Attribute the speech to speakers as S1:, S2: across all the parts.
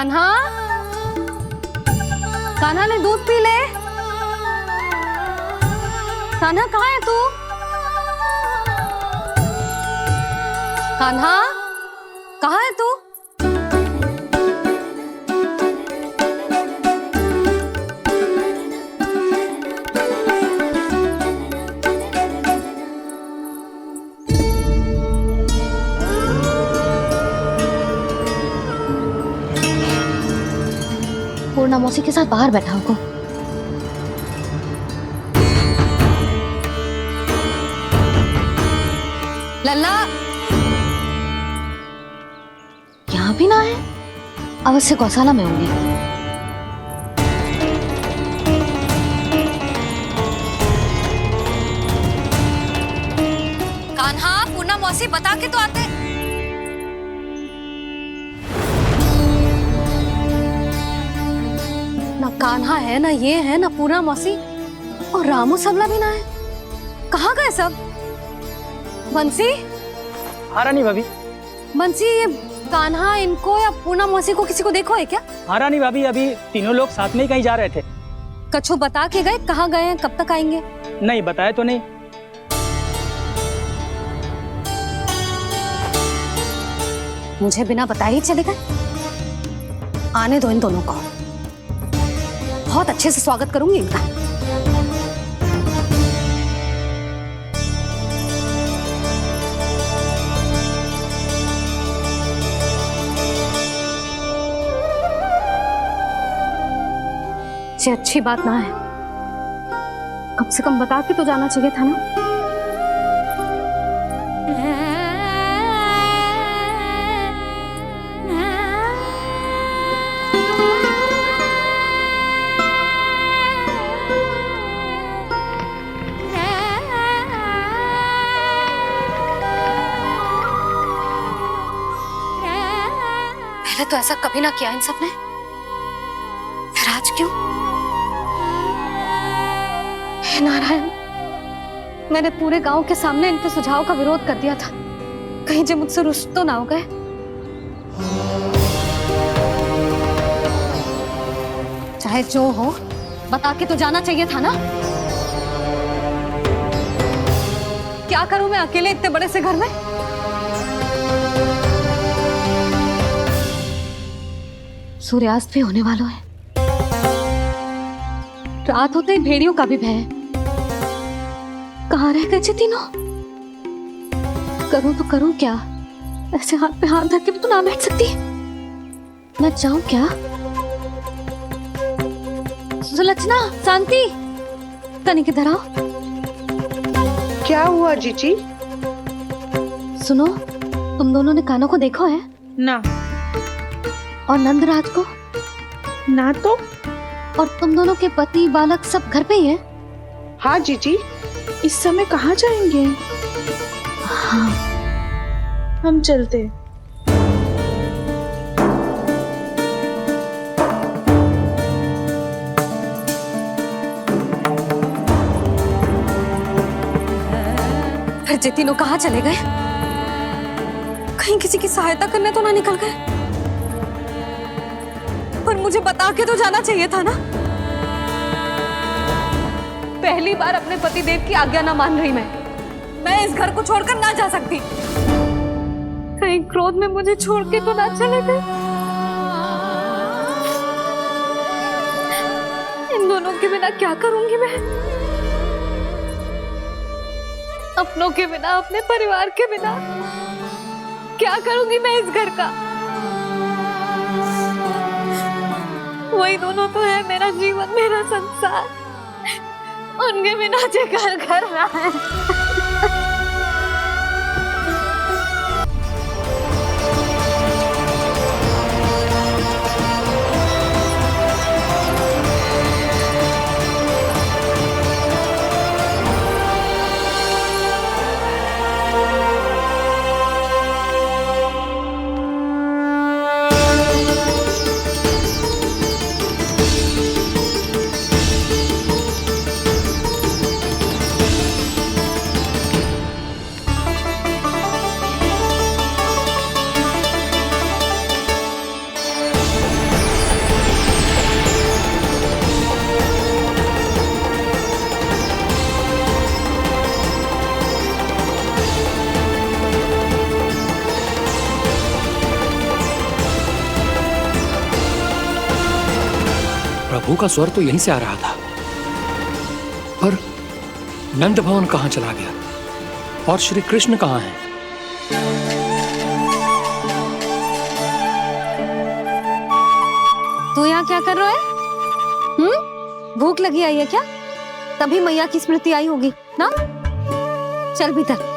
S1: कान्हा, कान्हा ने दूध पी ले। कान्हा कहाँ है तू? कान्हा कहाँ है तू? पूर्णा मौसी के साथ बाहर बैठा होगा। लल्ला यहाँ भी ना है, अवश्य गौशाला में होंगी। कान्हा, पूर्णा मौसी बता के तो आते। ना कान्हा है, ना ये है, ना पूर्णा मौसी, और रामू सबला भी ना है। कहाँ गए सब? बंसी?
S2: हाँ रानी भाभी।
S1: बंसी, ये कान्हा इनको या पूर्णा मौसी को किसी को देखो है क्या?
S2: हाँ रानी भाभी, अभी तीनों लोग साथ में ही कहीं जा रहे थे।
S1: कछु बता के गए कहाँ गए हैं, कब तक आएंगे?
S2: नहीं बताया तो नहीं।
S1: मुझे बिना बताए ही चले गए? आने दो इन दोनों को, बहुत अच्छे से स्वागत करूंगी इनका। ये अच्छी बात ना है, कम से कम बता के तो जाना चाहिए था ना। पहले तो ऐसा कभी ना किया इन सब ने, फिर आज क्यों? हे नारायण, मैंने पूरे गांव के सामने इनके सुझाव का विरोध कर दिया था, कहीं जे मुझसे रुष्ट तो ना हो गए। चाहे जो हो, बता के तो जाना चाहिए था ना। क्या करूं मैं अकेले इतने बड़े से घर में? सूर्यास्त भी होने वाला है, रात होते ही भेड़ियों का भी भय है। कहाँ रह गए थे तीनों? करूं तो करूं क्या? ऐसे हाथ पे हाथ धर के भी तो ना बैठ सकती। मैं जाऊं क्या? सुलक्षणा, शांति, तनिक इधर आओ।
S3: क्या हुआ जीजी?
S1: सुनो, तुम दोनों ने कान्हा को देखा है?
S3: ना।
S1: और नंदराज को?
S3: ना तो।
S1: और तुम दोनों के पति बालक सब घर पे ही है?
S3: हाँ जीजी, इस समय कहाँ जाएंगे?
S1: हाँ।
S3: हम चलते।
S1: फिर ये तीनों कहाँ चले गए? कहीं किसी की सहायता करने तो ना निकल गए? पर मुझे बता के तो जाना चाहिए था ना। पहली बार अपने पति देव की आज्ञा ना मान रही मैं इस घर को छोड़कर ना जा सकती। कहीं क्रोध में मुझे छोड़ के तो ना चले गए। इन दोनों के बिना क्या करूंगी मैं? अपनों के बिना, अपने परिवार के बिना क्या करूंगी मैं इस घर का? वही दोनों तो है मेरा जीवन, मेरा संसार। उनके बिना जो घर घर रहा है।
S4: प्रभु का स्वर तो यहीं से आ रहा था, पर नंद भवन कहाँ चला गया और श्री कृष्ण कहाँ हैं?
S1: तू यहाँ क्या कर रहा है? भूख लगी आई है क्या? तभी मैया की स्मृति आई होगी ना? चल भीतर।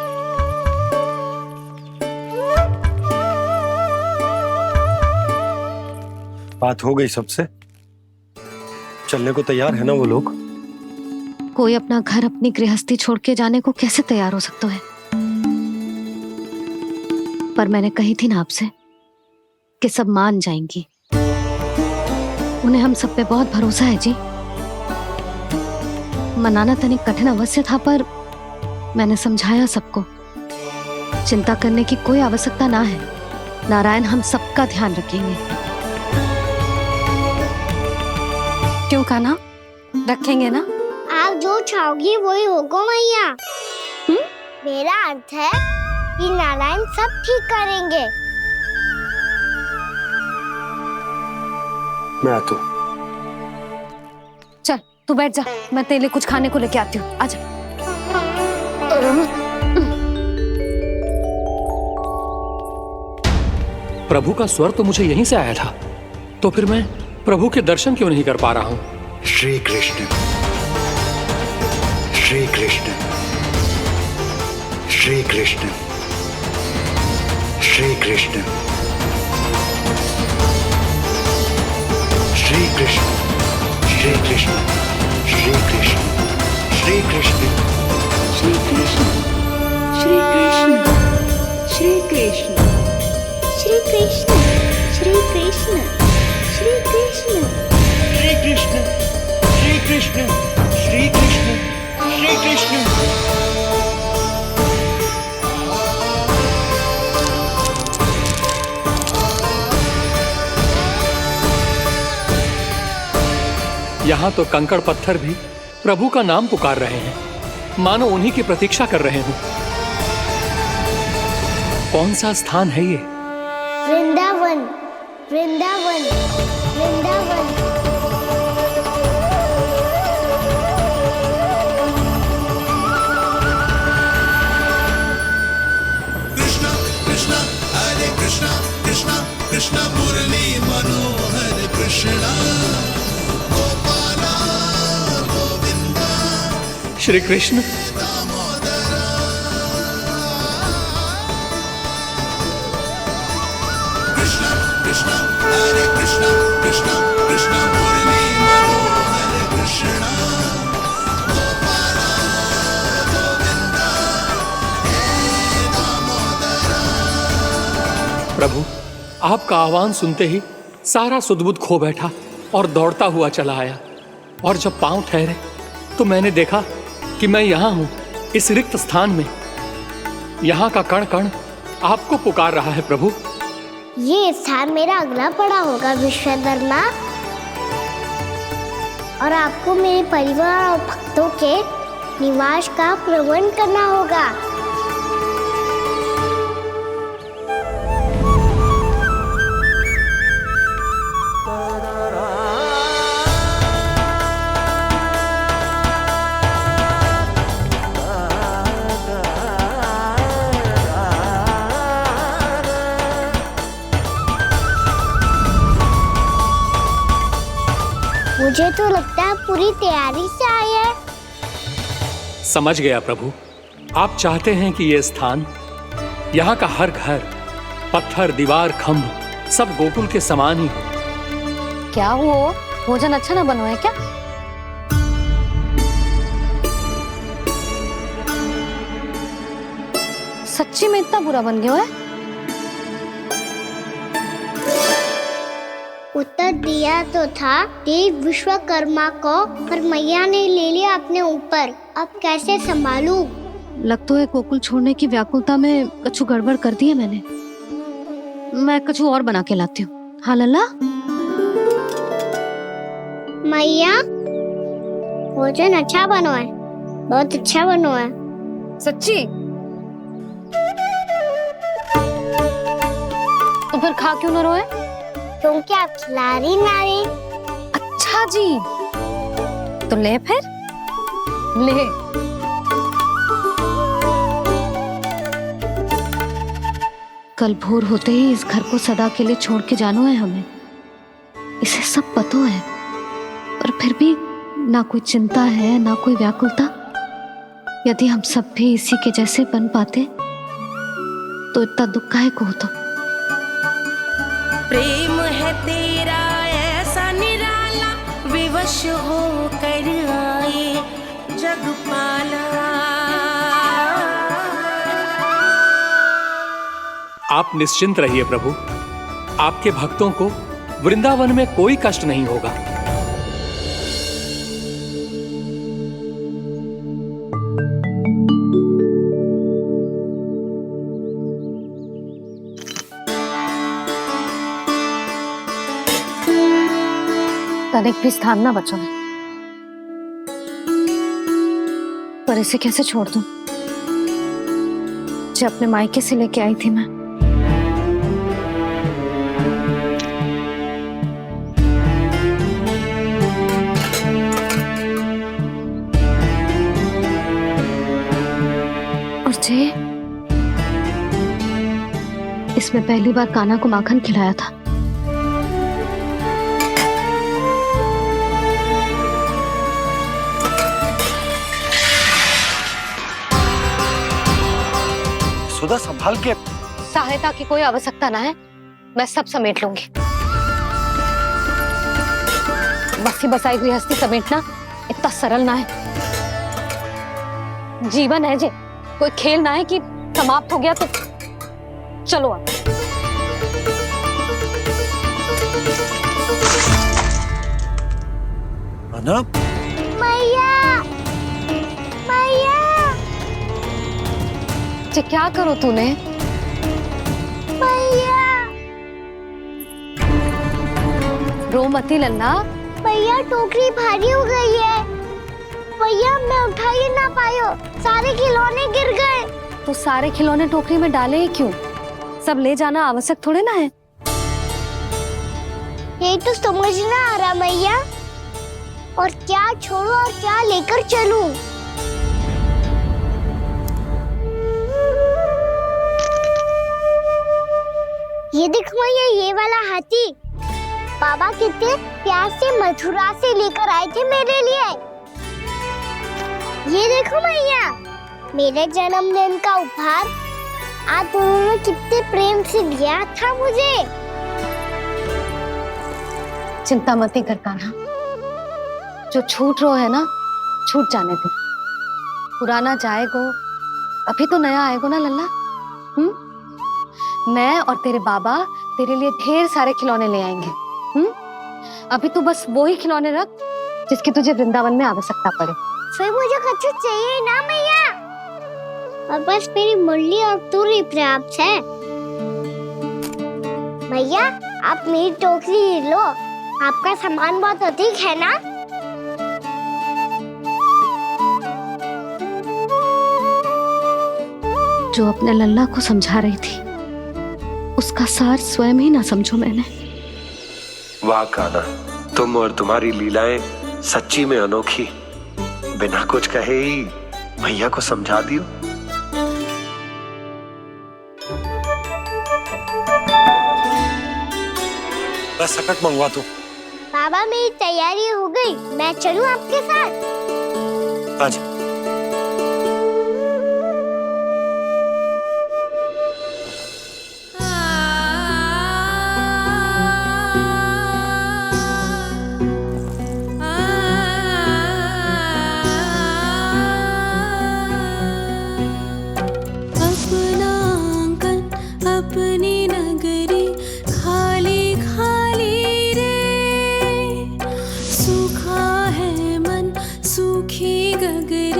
S5: बात हो गई सबसे? चलने को तैयार है ना वो लोग?
S1: कोई अपना घर अपनी गृहस्थी छोड़ के जाने को कैसे तैयार हो सकता है? पर मैंने कही थी ना आपसे कि सब मान जाएंगी। उन्हें हम सब पे बहुत भरोसा है जी। मनाना तनिक कठिन अवश्य था, पर मैंने समझाया सबको। चिंता करने की कोई आवश्यकता ना है। नारायण हम सबका ध्यान रखेंगे। क्यों कान्हा, रखेंगे ना?
S6: आप जो चाहोगी वही होगा मैया। मेरा अर्थ है कि नारायण सब ठीक करेंगे।
S5: मैं आता हूँ।
S1: चल तू बैठ जा, मैं तेरे लिए कुछ खाने को लेके आती हूँ। आजा।
S4: प्रभु का स्वर तो मुझे यहीं से आया था, तो फिर मैं प्रभु के दर्शन क्यों नहीं कर पा रहा हूँ?
S7: श्री कृष्ण, श्री कृष्ण, श्री कृष्ण, श्री कृष्ण, श्री कृष्ण, श्री कृष्ण, श्री कृष्ण, श्री कृष्ण,
S3: श्री कृष्ण, श्री कृष्ण, श्री कृष्ण,
S6: श्री कृष्ण, श्री कृष्ण, श्री कृष्ण,
S7: श्री कृष्ण, श्री कृष्ण, श्री कृष्ण, श्री कृष्ण।
S4: यहाँ तो कंकड़ पत्थर भी प्रभु का नाम पुकार रहे हैं, मानो उन्हीं की प्रतीक्षा कर रहे हों। कौन सा स्थान है ये?
S6: वृंदावन, वृंदावन, वृंदावन।
S8: कृष्णा कृष्णा हरे कृष्णा, कृष्णा कृष्णा मुरली मनोहर कृष्णा, गोपाला गोविंदा
S4: श्री कृष्ण।
S8: दामोदरा। कृष्णा कृष्णा हरे कृष्णा, कृष्णा कृष्णा मुरली मनोहर कृष्णा, गोपाला गोविंदा हे दामोदरा।
S4: प्रभु, आपका आह्वान सुनते ही सारा सुध-बुध खो बैठा और दौड़ता हुआ चला आया। और जब पांव ठहरे तो मैंने देखा कि मैं यहाँ हूँ, इस रिक्त स्थान में। यहाँ का कण कण आपको पुकार रहा है प्रभु।
S6: ये स्थान मेरा अगला पड़ा होगा विश्वकर्मा, और आपको मेरे परिवार और भक्तों के निवास का प्रबंध करना होगा। मुझे तो लगता है पूरी तैयारी से आए हैं।
S4: समझ गया प्रभु, आप चाहते हैं कि ये स्थान, यहाँ का हर घर, पत्थर, दीवार, खम्भ सब गोकुल के समान ही हो।
S1: क्या हुआ? भोजन अच्छा ना बना है क्या? सच्ची में इतना बुरा बन गया है?
S6: उत्तर दिया तो था देव विश्वकर्मा को, पर मैया ने ले लिया अपने ऊपर। अब कैसे संभालूं?
S1: लगता है गोकुल छोड़ने की व्याकुलता में कछु गड़बड़ कर दी है मैंने। मैं कछु और बना के लाती हूँ। हाँ लल्ला?
S6: मैया, भोजन अच्छा बनो है, बहुत अच्छा बनो है।
S1: सच्ची? तो फिर खा क्यों न रोए?
S6: क्योंकि आप खिला रही ना रही।
S1: अच्छा था जी। तो ले फिर ले। कल भोर होते ही इस घर को सदा के लिए छोड़ के जाना है हमें, इसे सब पता है, पर फिर भी ना कोई चिंता है ना कोई व्याकुलता। यदि हम सब भी इसी के जैसे बन पाते तो इतना दुख काहे को होता।
S9: प्रेम है तेरा ऐसा निराला, विवश हो कर आए जग पाला।
S4: आप निश्चिंत रहिए प्रभु, आपके भक्तों को वृंदावन में कोई कष्ट नहीं होगा।
S1: तनिक भी स्थान ना बचो है, पर इसे कैसे छोड़ दूं जो अपने मायके से लेके आई थी मैं। और जे इसमें पहली बार कान्हा को माखन खिलाया था।
S5: सुधा संभाल के।
S1: सहायता की कोई आवश्यकता ना है, मैं सब समेट लूंगी। बसी बसाई हुई हस्ती समेटना इतना सरल ना है। जीवन है जे, कोई खेल ना है कि समाप्त हो गया तो चलो अब।
S5: अना
S6: मैया मैया
S1: जे क्या करो तूने?
S6: मैया
S1: रो मती लल्ला।
S6: भैया टोकरी भारी हो गई है। भैया मैं उठा ही ना पायो, सारे खिलौने गिर गए।
S1: तो सारे खिलौने टोकरी में डाले ही क्यों? सब ले जाना आवश्यक थोड़े ना है।
S6: यही तो समझ ना आ रहा मैया, और क्या छोड़ू और क्या लेकर चलूं? ये देख मैया, ये वाला हाथी बाबा कितने प्यार से मथुरा से लेकर आए थे मेरे लिए। ये देखो मैया, मेरे जन्मदिन का उपहार आप दोनों ने कितने प्रेम से दिया था मुझे।
S1: चिंता मत कर कान्हा, जो छूट रो है ना छूट जाने दे। पुराना जाएगो, अभी तो नया आएगो ना लल्ला। मैं और तेरे बाबा तेरे लिए ढेर सारे खिलौने ले आएंगे। अभी तू बस वो ही खिलौने रख जिसकी तुझे वृंदावन में आवश्यकता पड़े।
S6: फिर मुझे कच्चू चाहिए ना मैया, और बस मेरी मुरली और तुरी पर्याप्त है। भैया आप मेरी टोकरी लो, आपका सामान बहुत अधिक है ना।
S1: जो अपने लल्ला को समझा रही थी उसका सार स्वयं ही ना समझो मैंने।
S5: वाह कान्हा, तुम और तुम्हारी लीलाएं सच्ची में अनोखी। बिना कुछ कहे ही भैया को समझा दियो। बस सकट मंगवा दो।
S6: बाबा मेरी तैयारी हो गई, मैं चलूं आपके साथ?
S5: आजा।
S9: अपना आंगन अपनी नगरी खाली खाली रे, सूखा है मन सूखी गगरी।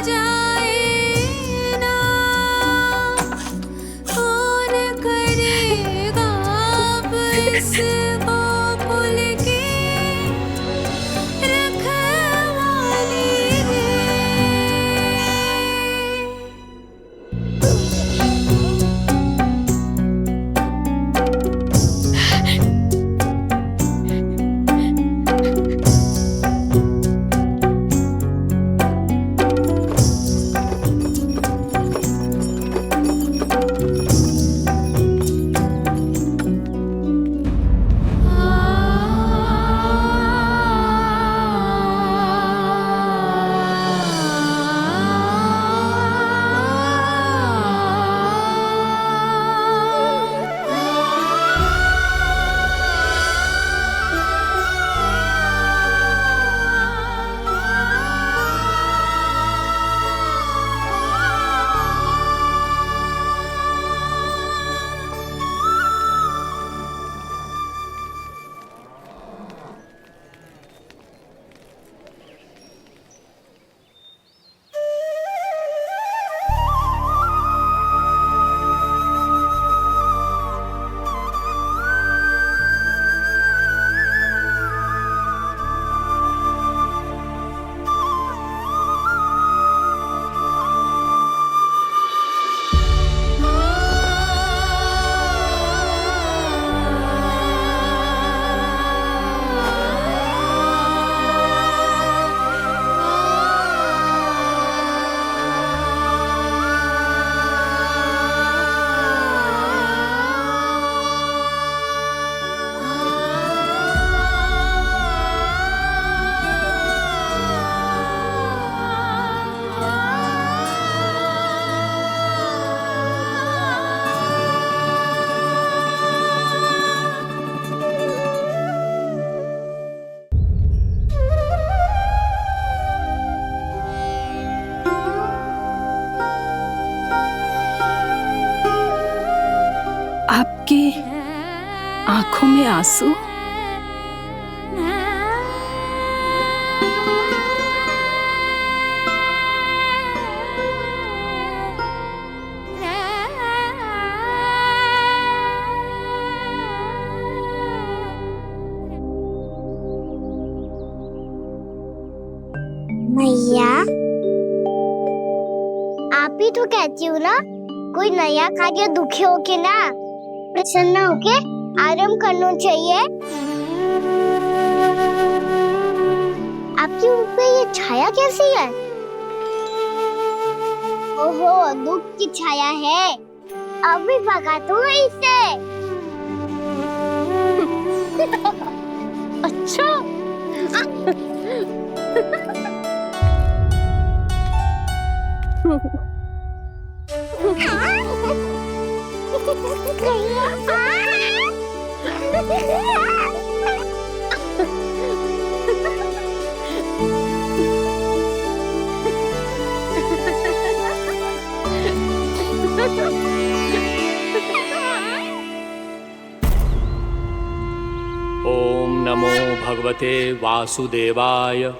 S9: जाए ना, कौन करेगा अब इस गोकुल की रखवाली रे।
S3: आपकी आंखों में आंसू?
S6: मैया, आप ही तो कहती हो ना, कोई नया कार्य दुखी होके ना प्रसन्न होके आराम करना चाहिए। आपकी मुंह पे ये छाया कैसी है? ओहो, दुख की छाया है। अभी भगा दो इसे।
S1: अच्छा।
S4: ओम नमो भगवते वासुदेवाय।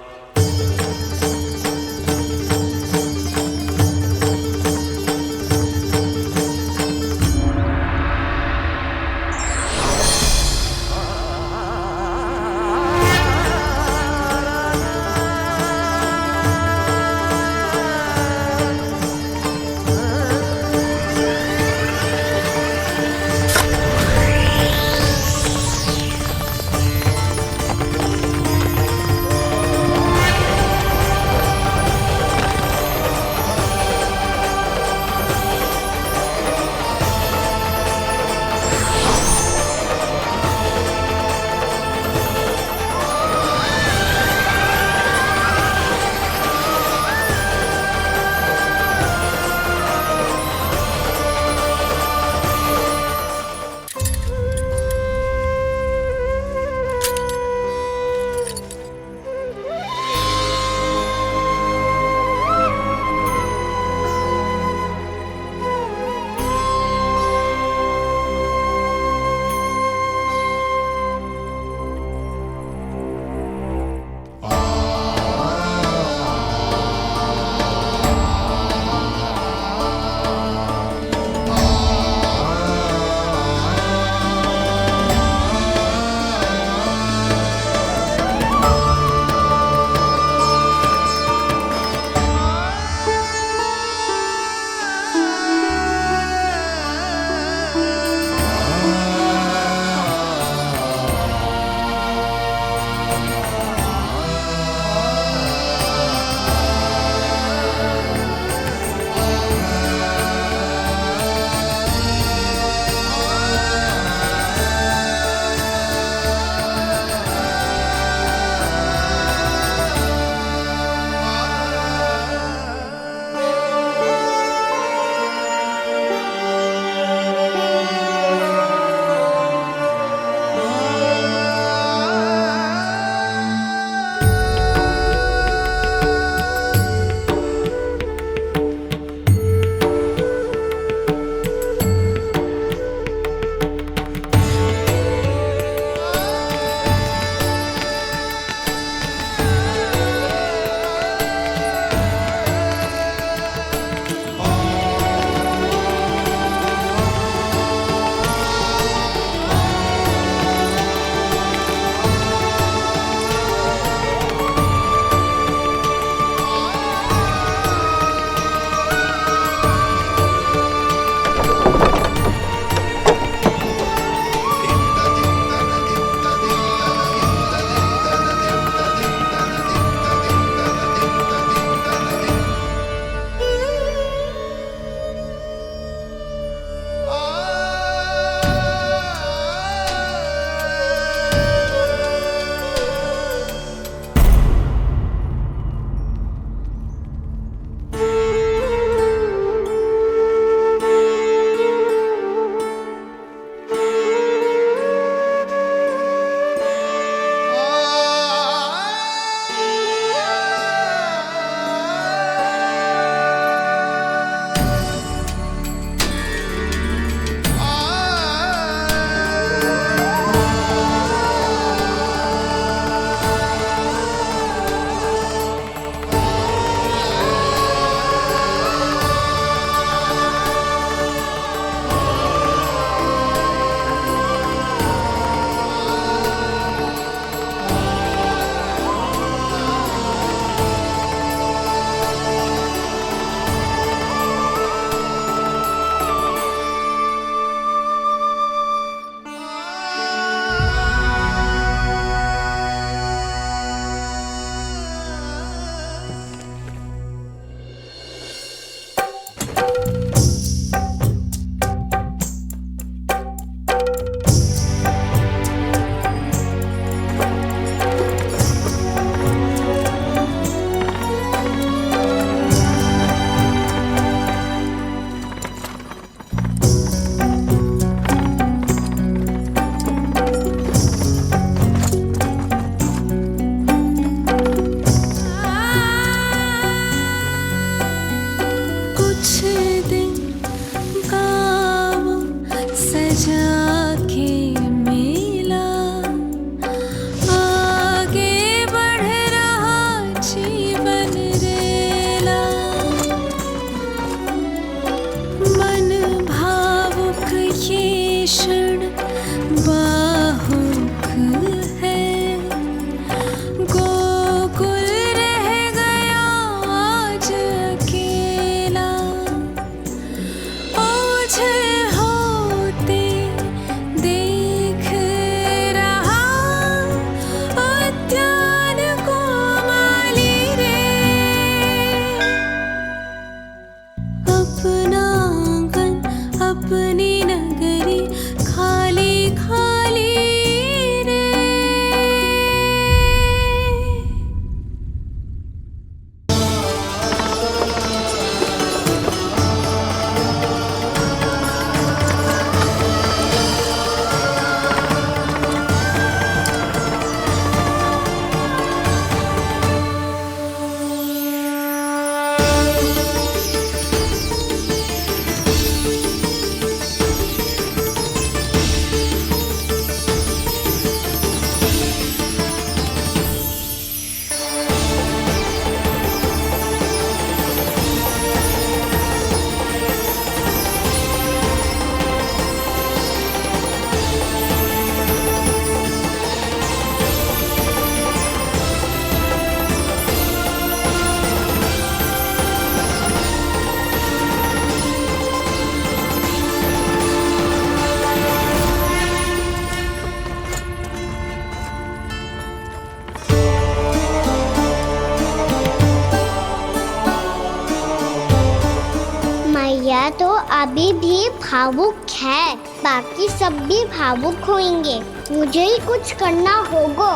S6: मैया तो अभी भी भावुक है, बाकी सब भी भावुक होंगे। मुझे ही कुछ करना होगा।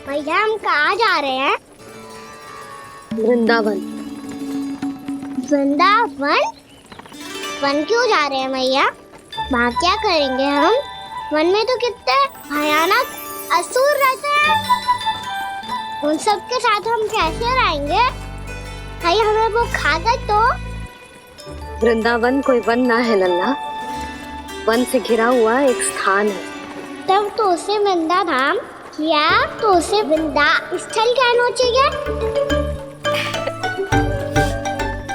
S6: भैया हम कहाँ जा रहे हैं?
S1: वृंदावन।
S6: वृंदावन? वन क्यों जा रहे हैं भैया? वहाँ क्या करेंगे हम? वन में तो कितने भयानक असुर रहते हैं। उन सब के साथ हम कैसे रहेंगे? कहीं हमें वो खा गए तो?
S1: वृंदावन कोई वन ना है लल्ला, वन से घिरा हुआ एक स्थान है।
S6: तब तो उसे वृंदा धाम या तो उसे वृंदा स्थल कहना चाहिए।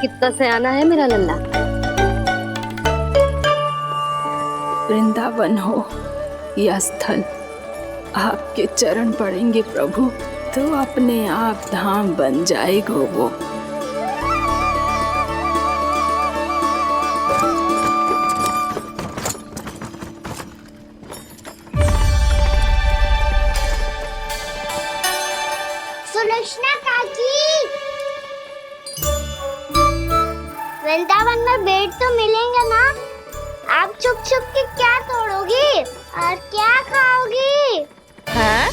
S1: कितना सयाना है मेरा लल्ला।
S3: वृंदावन हो या स्थल, आपके चरण पड़ेंगे प्रभु तो अपने आप धाम बन जाएगा वो।
S6: सुलक्षणा काकी, वृंदावन में बेट तो मिलेंगे ना? आप छुप छुप के क्या तोड़ोगी और क्या खाओगी?
S10: हाँ?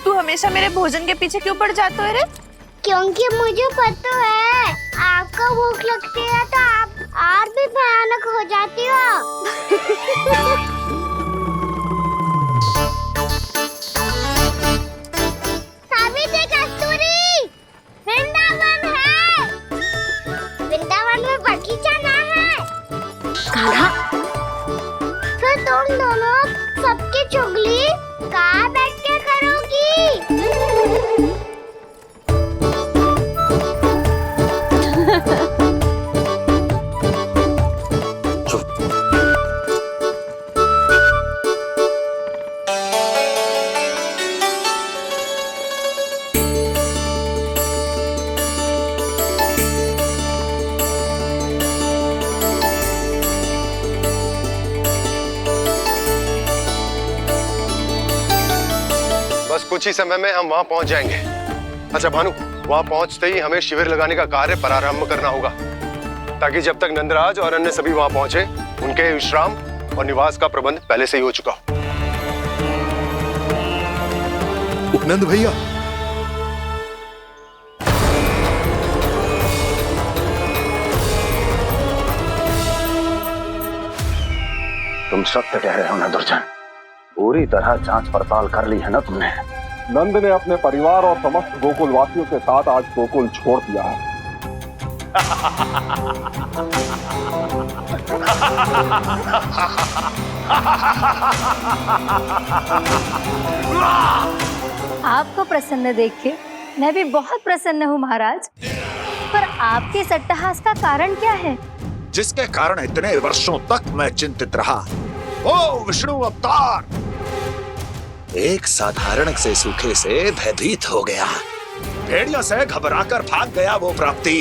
S10: तू हमेशा मेरे भोजन के पीछे क्यों पड़ जाता है रे?
S6: क्योंकि मुझे पता है आपको भूख लगती है तो आप और भी भयानक हो जाती हो। सावित्री कस्तूरी, वृंदावन है। वृंदावन में बगीचा ना है।
S1: कान्हा,
S6: फिर तुम दोनों सबकी चुगली कहाँ बैठ के करोगी?
S11: बस कुछ ही समय में हम वहां पहुंच जाएंगे। अच्छा भानु, वहां पहुंचते ही हमें शिविर लगाने का कार्य प्रारंभ करना होगा, ताकि जब तक नंदराज और अन्य सभी वहां पहुंचे उनके विश्राम और निवास का प्रबंध पहले से ही हो चुका हो।
S7: उपनंद भैया,
S12: तुम सत्य कह रहे हो ना दुर्जन? पूरी तरह जांच पड़ताल कर ली है ना तुमने?
S13: नंद ने अपने परिवार और समस्त गोकुल वासियों के साथ आज गोकुल छोड़ दिया है।
S14: आपको प्रसन्न देख के मैं भी बहुत प्रसन्न हूँ महाराज, पर आपके इस अट्टहास का कारण क्या है?
S7: जिसके कारण इतने वर्षों तक मैं चिंतित रहा, ओ विष्णु अवतार। एक साधारण से सूखे से भयभीत हो गया, भेड़ियों से घबराकर भाग गया वो प्राप्ति।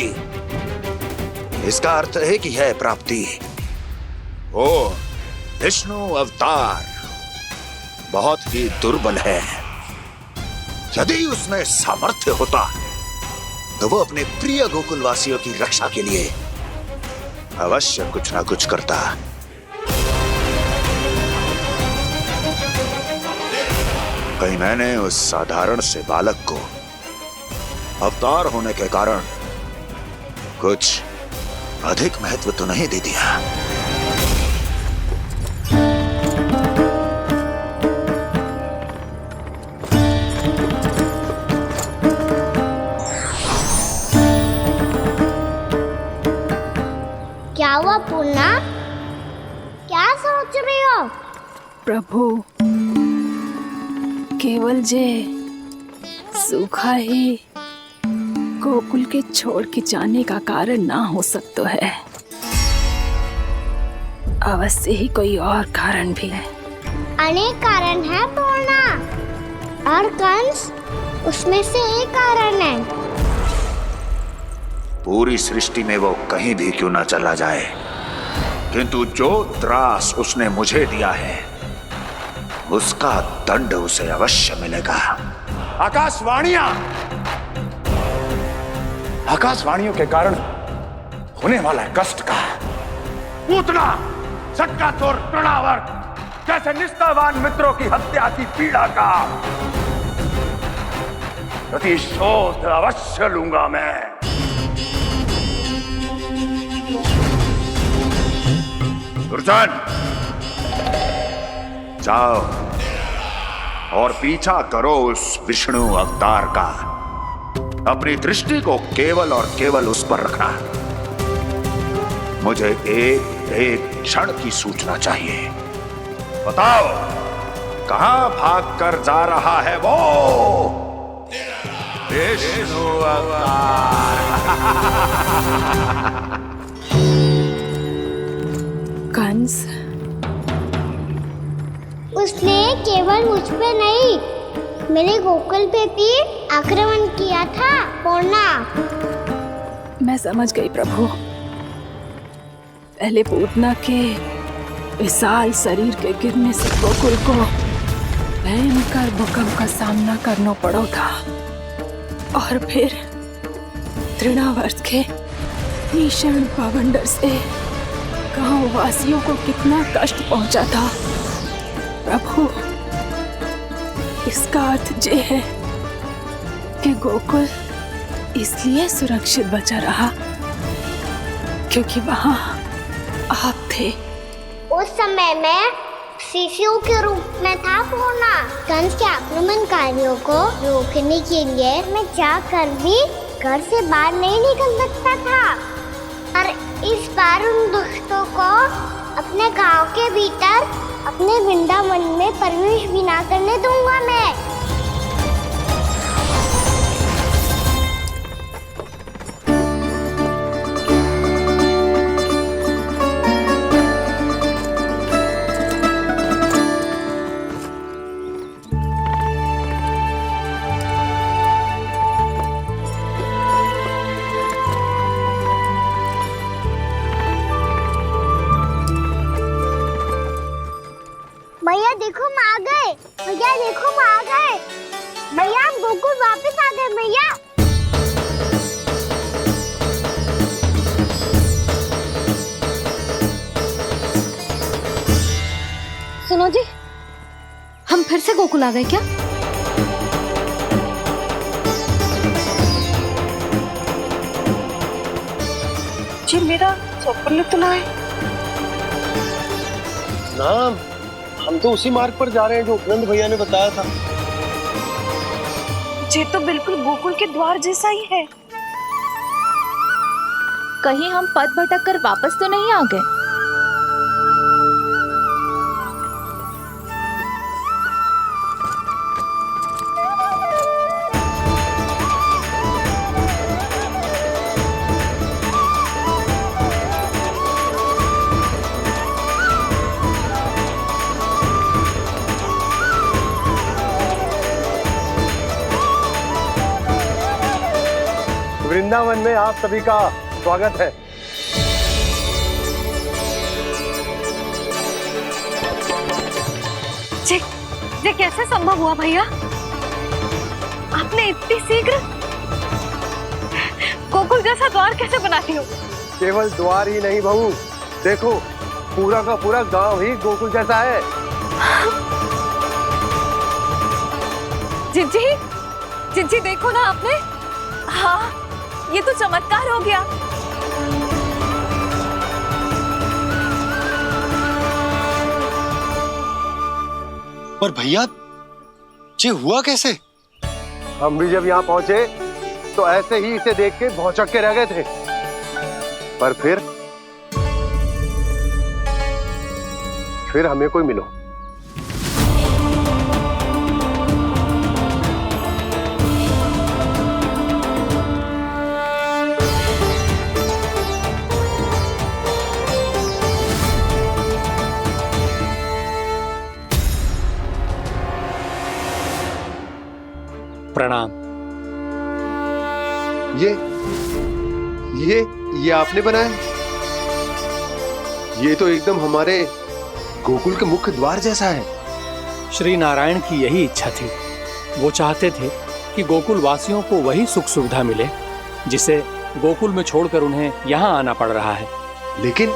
S7: इसका अर्थ है कि यह प्राप्ति ओ विष्णु अवतार बहुत ही दुर्बल है। यदि उसमें सामर्थ्य होता तो वो अपने प्रिय गोकुलवासियों की रक्षा के लिए अवश्य कुछ ना कुछ करता। कहीं मैंने उस साधारण से बालक को अवतार होने के कारण कुछ अधिक महत्व तो नहीं दे दिया।
S6: क्या हुआ पूर्णा? क्या सोच रही हो?
S3: प्रभु, केवल जे सूखा ही गोकुल के छोड़ के जाने का कारण ना हो सकता है, अवश्य ही कोई और कारण भी है।
S6: अनेक कारण है पूर्णा, और कंस उसमें से एक कारण है।
S7: पूरी सृष्टि में वो कहीं भी क्यों ना चला जाए, किंतु जो त्रास उसने मुझे दिया है उसका दंड उसे अवश्य मिलेगा। आकाशवाणियों के कारण होने वाला कष्ट का पूतना सटका तोड़ तृणावर्त जैसे निष्ठावान मित्रों की हत्या की पीड़ा का प्रतिशोध अवश्य लूंगा मैं। दुर्जन, जाओ और पीछा करो उस विष्णु अवतार का। अपनी दृष्टि को केवल और केवल उस पर रखना। मुझे एक क्षण की सूचना चाहिए। बताओ कहां भागकर जा रहा है वो विष्णु अवतार?
S3: कंस,
S6: उसने केवल मुझ पे नहीं मेरे गोकुल पे भी आक्रमण किया था पूर्णा।
S3: मैं समझ गई प्रभु। पहले पूतना के विशाल शरीर के गिरने से गोकुल को भयंकर भूकंप का सामना करना पड़ा था और फिर तृणावर्त के भीषण पावंडर से गांव वासियों को कितना कष्ट पहुंचा था। प्रभु, इसका अर्थ ये है कि गोकुल इसलिए सुरक्षित बचा रहा क्योंकि वहां आप थे।
S6: उस समय मैं शिशु के रूप में था पूर्णा। कंस के आक्रमणकारियों को रोकने के लिए मैं जाकर भी घर से बाहर नहीं निकल सकता था, और इस बार उन दुष्टों को अपने गांव के भीतर अपने वृंदावन में प्रवेश भी ना करने दूंगा मैं। भैया देखो हम आ गए। भैया देखो हम आ गए। भैया हम गोकुल वापस आ गए। भैया
S1: सुनो जी, हम फिर से गोकुल आ गए क्या?
S10: जी मेरा चप्पल तो ना है।
S11: ना, हम तो उसी मार्ग पर जा रहे हैं जो उपनंद भैया ने बताया था।
S10: ये तो बिल्कुल गोकुल के द्वार जैसा ही है।
S15: कहीं हम पथ भटक कर वापस तो नहीं आ गए?
S11: वृंदावन में आप सभी का स्वागत है।
S15: ये कैसे संभव हुआ भैया? आपने इतनी शीघ्र गोकुल जैसा द्वार कैसे बनाती हो?
S11: केवल द्वार ही नहीं बहू, देखो पूरा का पूरा गांव ही गोकुल जैसा है।
S15: जिज्जी, जिज्जी देखो ना आपने। हाँ, ये तो चमत्कार हो गया।
S11: पर भैया ये हुआ कैसे? हम भी जब यहाँ पहुंचे तो ऐसे ही इसे देख के भौचक के रह गए थे, पर फिर हमें कोई मिलो।
S4: प्रणाम।
S11: ये आपने बनाया? ये तो एकदम हमारे गोकुल के मुख्य द्वार जैसा है।
S4: श्री नारायण की यही इच्छा थी। वो चाहते थे कि गोकुल वासियों को वही सुख सुविधा मिले जिसे गोकुल में छोड़कर उन्हें यहाँ आना पड़ रहा है।
S11: लेकिन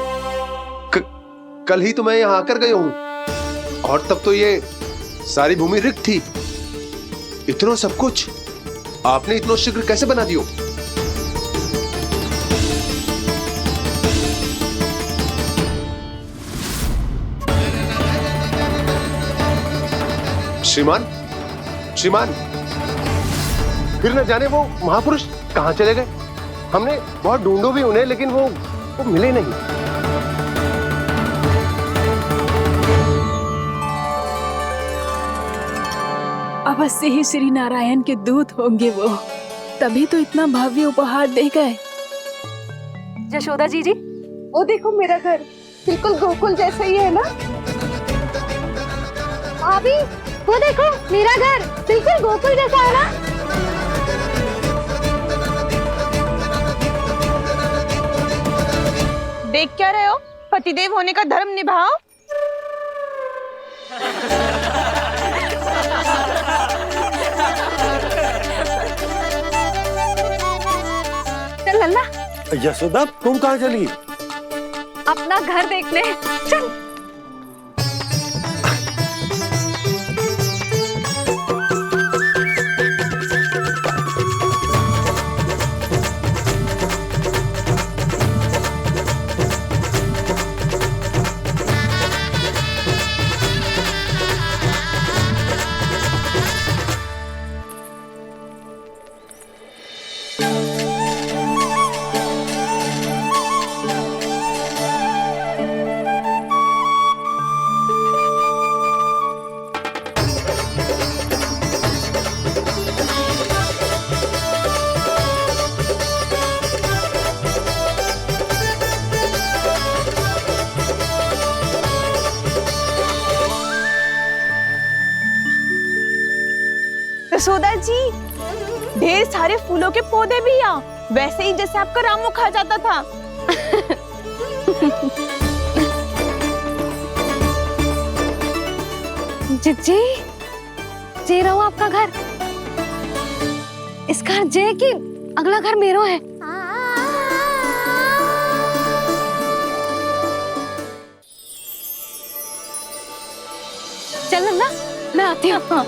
S11: कल ही तो मैं यहाँ आकर गया हूँ और तब तो ये सारी भूमि रिक्त थी। इतना सब कुछ आपने इतना शीघ्र कैसे बना दियो? श्रीमान, श्रीमान, फिर न जाने वो महापुरुष कहाँ चले गए। हमने बहुत ढूंढो भी उन्हें, लेकिन वो मिले नहीं।
S3: अवश्य ही श्री नारायण के दूत होंगे वो, तभी तो इतना भव्य उपहार दे गए।
S15: यशोदा जी,
S10: वो देखो मेरा घर बिल्कुल गोकुल जैसा ही है ना।
S6: भाभी वो देखो मेरा घर बिल्कुल गोकुल जैसा है ना।
S10: देख क्या रहे हो? पतिदेव होने का धर्म निभाओ।
S15: चल लल्ला,
S11: यशोदा तुम कहाँ चली?
S15: अपना घर देखने चल।
S10: यशोदा जी, ढेर सारे फूलों के पौधे भी यहाँ, वैसे ही जैसे आपका रामू खा जाता था।
S1: जी, जे रहो आपका घर। इस घर जे की अगला घर मेरो है। चल ना, मैं आती हूँ। हाँ,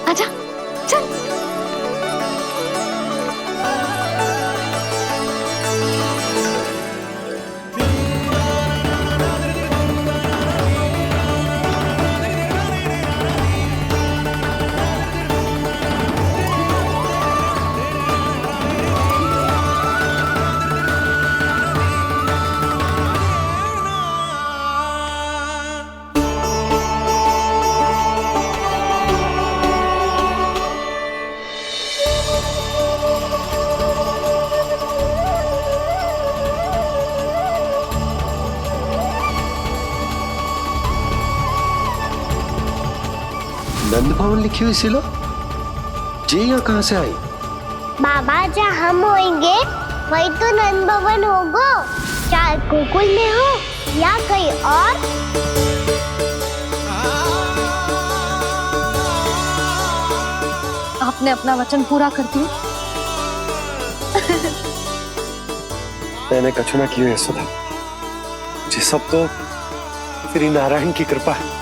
S1: आजा, चल।
S11: नंद भवन लिखी हुई सिलो, जी यहाँ कहाँ से आई?
S6: बाबा जहाँ हम होंगे वही तो नंद भवन होगा, चाहे गोकुल में हो या कहीं और।
S1: आपने अपना वचन पूरा कर दिया।
S11: मैंने कछु ना किया यशोदा, ये सब तो श्री नारायण की कृपा है।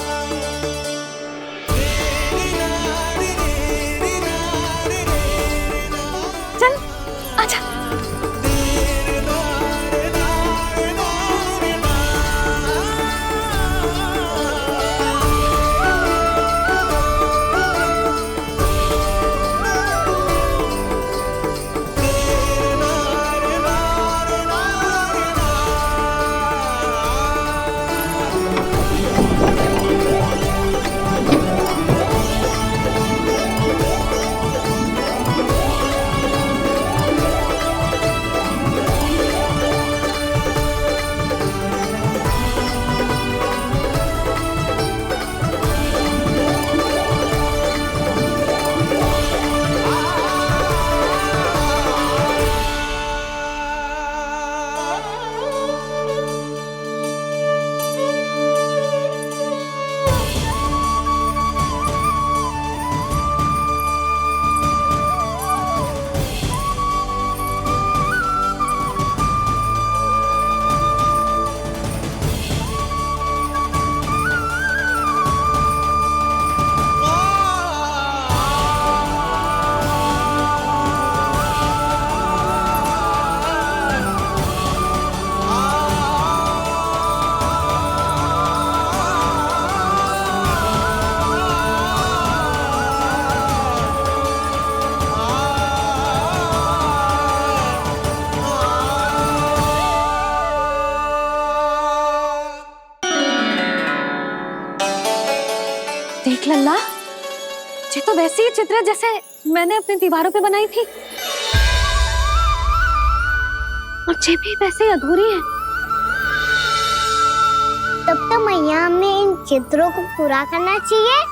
S1: देख लल्ला, ये तो वैसी ही चित्र है जैसे मैंने अपनी दीवारों पे बनाई थी, और ये भी वैसे ही अधूरी है।
S6: तब तो मैया हमें इन चित्रों को पूरा करना चाहिए।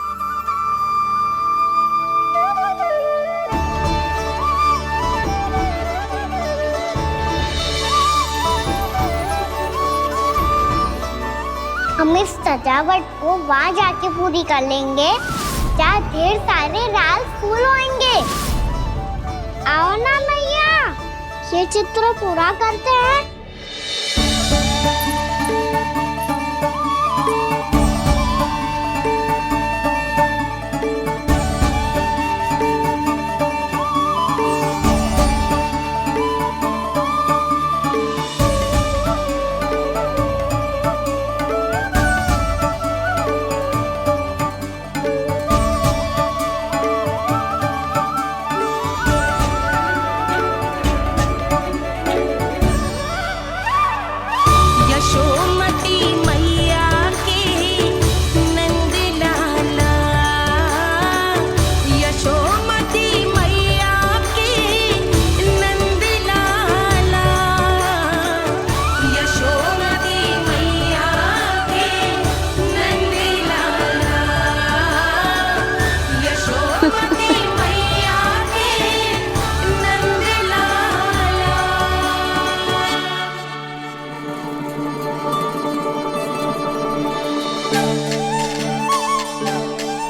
S6: हम इस सजावट को वहाँ जाके पूरी कर लेंगे जहाँ ढेर सारे लाल फूल होंगे। आओ ना मैया, ये चित्र पूरा करते हैं।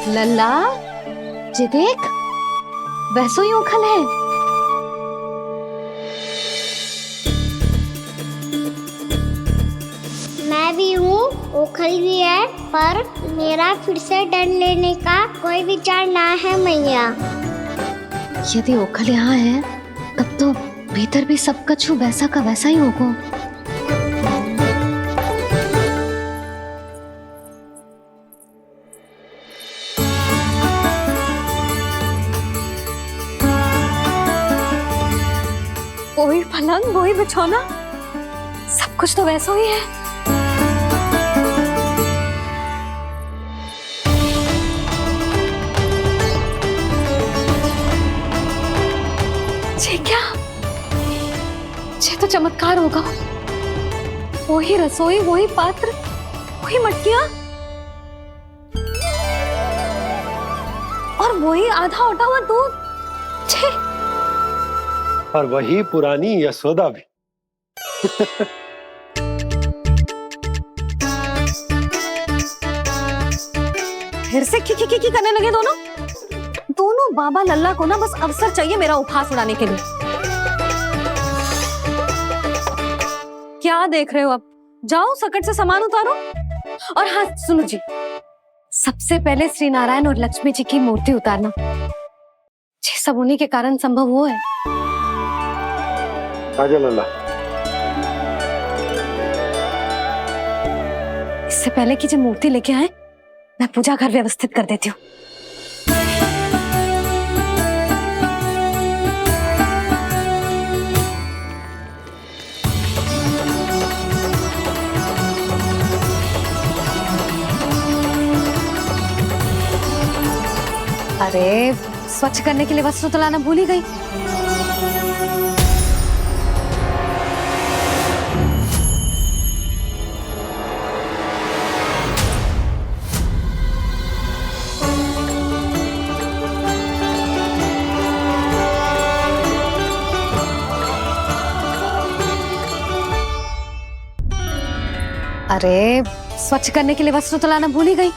S1: लल्ला, ये देख, वैसो ही उखल है।
S6: मैं भी हूँ, ओखल भी है, पर मेरा फिर से डर लेने का कोई विचार ना है मैया।
S1: यदि ओखल यहाँ है, तब तो भीतर भी सब कछु वैसा का वैसा ही होगा। वही पलंग, वही बिछौना, सब कुछ तो वैसा ही है। ये क्या? ये तो चमत्कार होगा। वही रसोई, वही पात्र, वही मटकियां, और वही आधा उटा हुआ दूध।
S5: और वही पुरानी यशोदा भी।
S1: फिर से की करने लगे दोनों बाबा लल्ला को ना बस अवसर चाहिए मेरा उपहास उड़ाने के लिए। क्या देख रहे हो? अब जाओ, सकट से सामान उतारो। और हाँ सुनो जी, सबसे पहले श्री नारायण और लक्ष्मी जी की मूर्ति उतारना। ये सब उन्हीं के कारण संभव हुआ है।
S5: आजा लल्ला।
S1: इससे पहले कि जो मूर्ति लेके आए, मैं पूजा घर व्यवस्थित कर देती हूँ। अरे स्वच्छ करने के लिए वस्त्र तो लाना भूल ही गई। अरे स्वच्छ करने के लिए वस्त्र तो लाना भूल ही गई।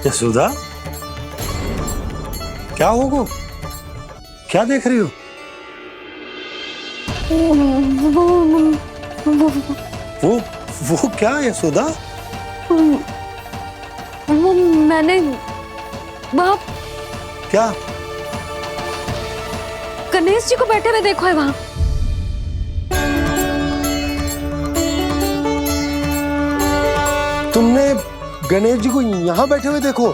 S7: यशोदा, क्या होगा? क्या देख रही हो?
S16: वो क्या यशोदा?
S1: वो मैंने वहाँ
S16: क्या?
S1: गणेश जी को बैठे हुए देखो है वहाँ।
S16: तुमने गणेश जी को यहाँ बैठे हुए देखो?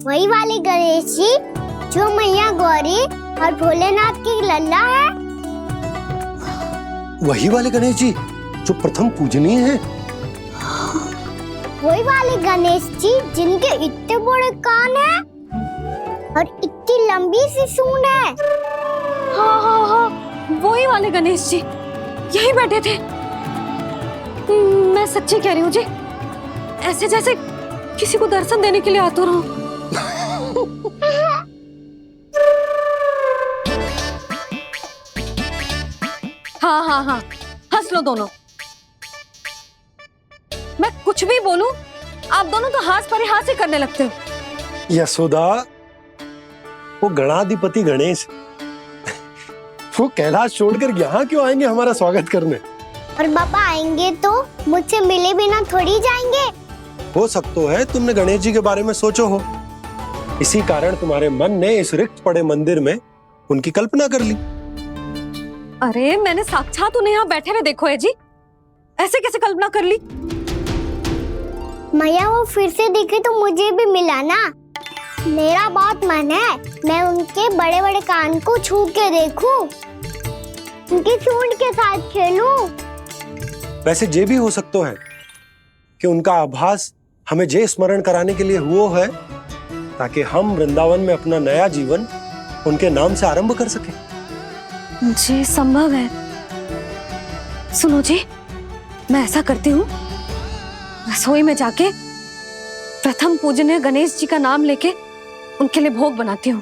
S6: वही वाले गणेश जी जो मैया गौरी और भोलेनाथ की लल्ला है।
S16: वही वाले गणेश जी जो प्रथम पूजनीय हैं?
S6: वही वाले गणेश जी जिनके इतने बड़े कान हैं और इतनी लंबी सी सूंड है।
S1: हाँ हाँ हाँ, वही वाले गणेश जी यही बैठे थे। मैं सच्ची कह रही हूँ जी, ऐसे जैसे किसी को दर्शन देने के लिए आतुर हूँ। हाँ हाँ हाँ, हंस लो दोनों। मैं कुछ भी बोलूं, आप दोनों तो हाथ पर हाथ ही करने लगते हो।
S16: यशोदा, वो गणाधिपति गणेश वो कैलाश छोड़कर यहाँ क्यों आएंगे हमारा स्वागत करने?
S6: और पापा आएंगे तो मुझसे मिले बिना थोड़ी जाएंगे।
S16: हो सकता है तुमने गणेश जी के बारे में सोचो हो, इसी कारण तुम्हारे मन ने इस रिक्त पड़े मंदिर में उनकी कल्पना कर ली।
S1: अरे मैंने साक्षात उन्हें यहाँ बैठे हुए देखो है जी, ऐसे कैसे कल्पना कर ली?
S6: मैया वो फिर से दिखे तो मुझे भी मिला ना। मेरा बहुत मन है मैं उनके बड़े बड़े कान को छू के देखूं, उनकी सूंड के साथ खेलूं।
S16: वैसे ये भी हो सकता है कि उनका आभास हमें जे स्मरण कराने के लिए हुआ है ताकि हम वृंदावन में अपना नया जीवन उनके नाम से आरंभ कर सके।
S1: जी संभव है। सुनो जी, मैं ऐसा करती हूँ, रसोई में जाके प्रथम पूजनीय गणेश जी का नाम लेके उनके लिए भोग बनाती हूँ।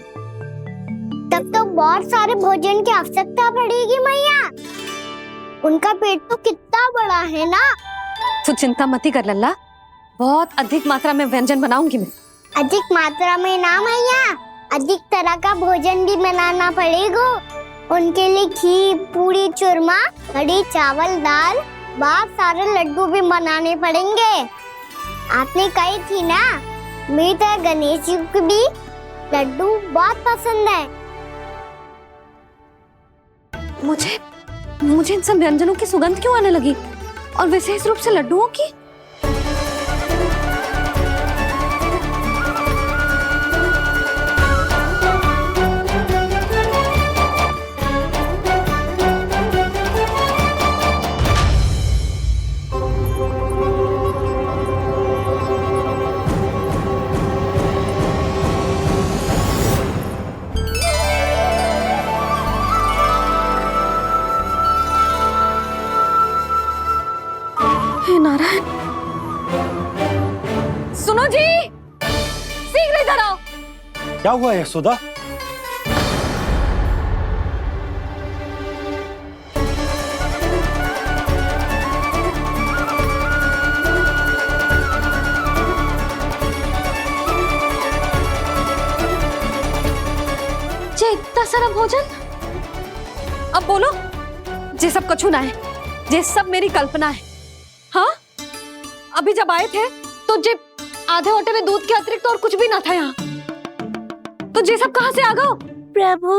S6: तब तो बहुत सारे भोजन की आवश्यकता पड़ेगी मैया, उनका पेट तो कितना बड़ा है ना।
S1: तू चिंता मत कर लल्ला, बहुत अधिक मात्रा में व्यंजन बनाऊंगी मैं।
S6: अधिक मात्रा में ना मैया, अधिक तरह का भोजन भी बनाना पड़ेगा। उनके लिए खीर, पूरी, चूरमा, कढ़ी, चावल, दाल, बहुत सारे लड्डू भी बनाने पड़ेंगे। आपने कही थी ना, मेरी तरह गणेश जी को भी लड्डू बहुत पसंद है।
S1: मुझे इन सब व्यंजनों की सुगंध क्यों आने लगी, और विशेष रूप से लड्डुओं की? हे नारायण, सुनो जी, शीघ्र इधर आओ।
S16: क्या हुआ यशोदा?
S1: जे इतना सारा भोजन, अब बोलो, जे सब कछु ना है, जे सब मेरी कल्पना है। हाँ, अभी जब आए थे तो जे आधे ओटे में दूध के अतिरिक्त और कुछ भी ना था यहाँ, तो जे सब कहाँ से आ गए?
S6: प्रभु,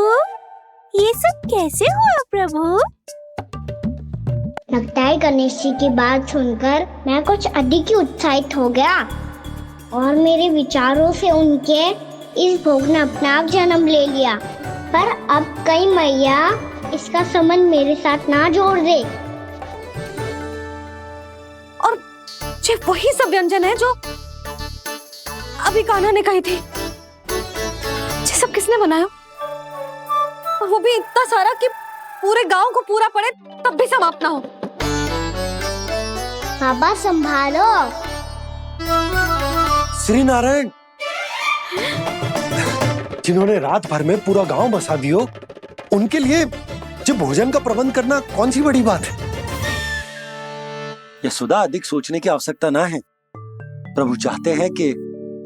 S6: ये सब कैसे हुआ प्रभु? लगता है गणेश जी की बात सुनकर मैं कुछ अधिक ही उत्साहित हो गया और मेरे विचारों से उनके इस भोग ने अपना आप जन्म ले लिया। पर अब कहीं मैया इसका संबंध मेरे साथ ना जोड़ दे।
S1: और ये वही सब व्यंजन है जो अभी कान्हा ने कही थी। ये सब किसने बनाया? और वो भी इतना सारा कि पूरे गांव को पूरा पड़े तब भी समाप्त ना हो।
S6: बाबा संभालो।
S16: श्री नारायण, जिन्होंने रात भर में पूरा गांव बसा दियो, उनके लिए जो भोजन का प्रबंध करना कौन सी बड़ी बात है? यशोदा, अधिक सोचने की आवश्यकता ना है। प्रभु चाहते हैं कि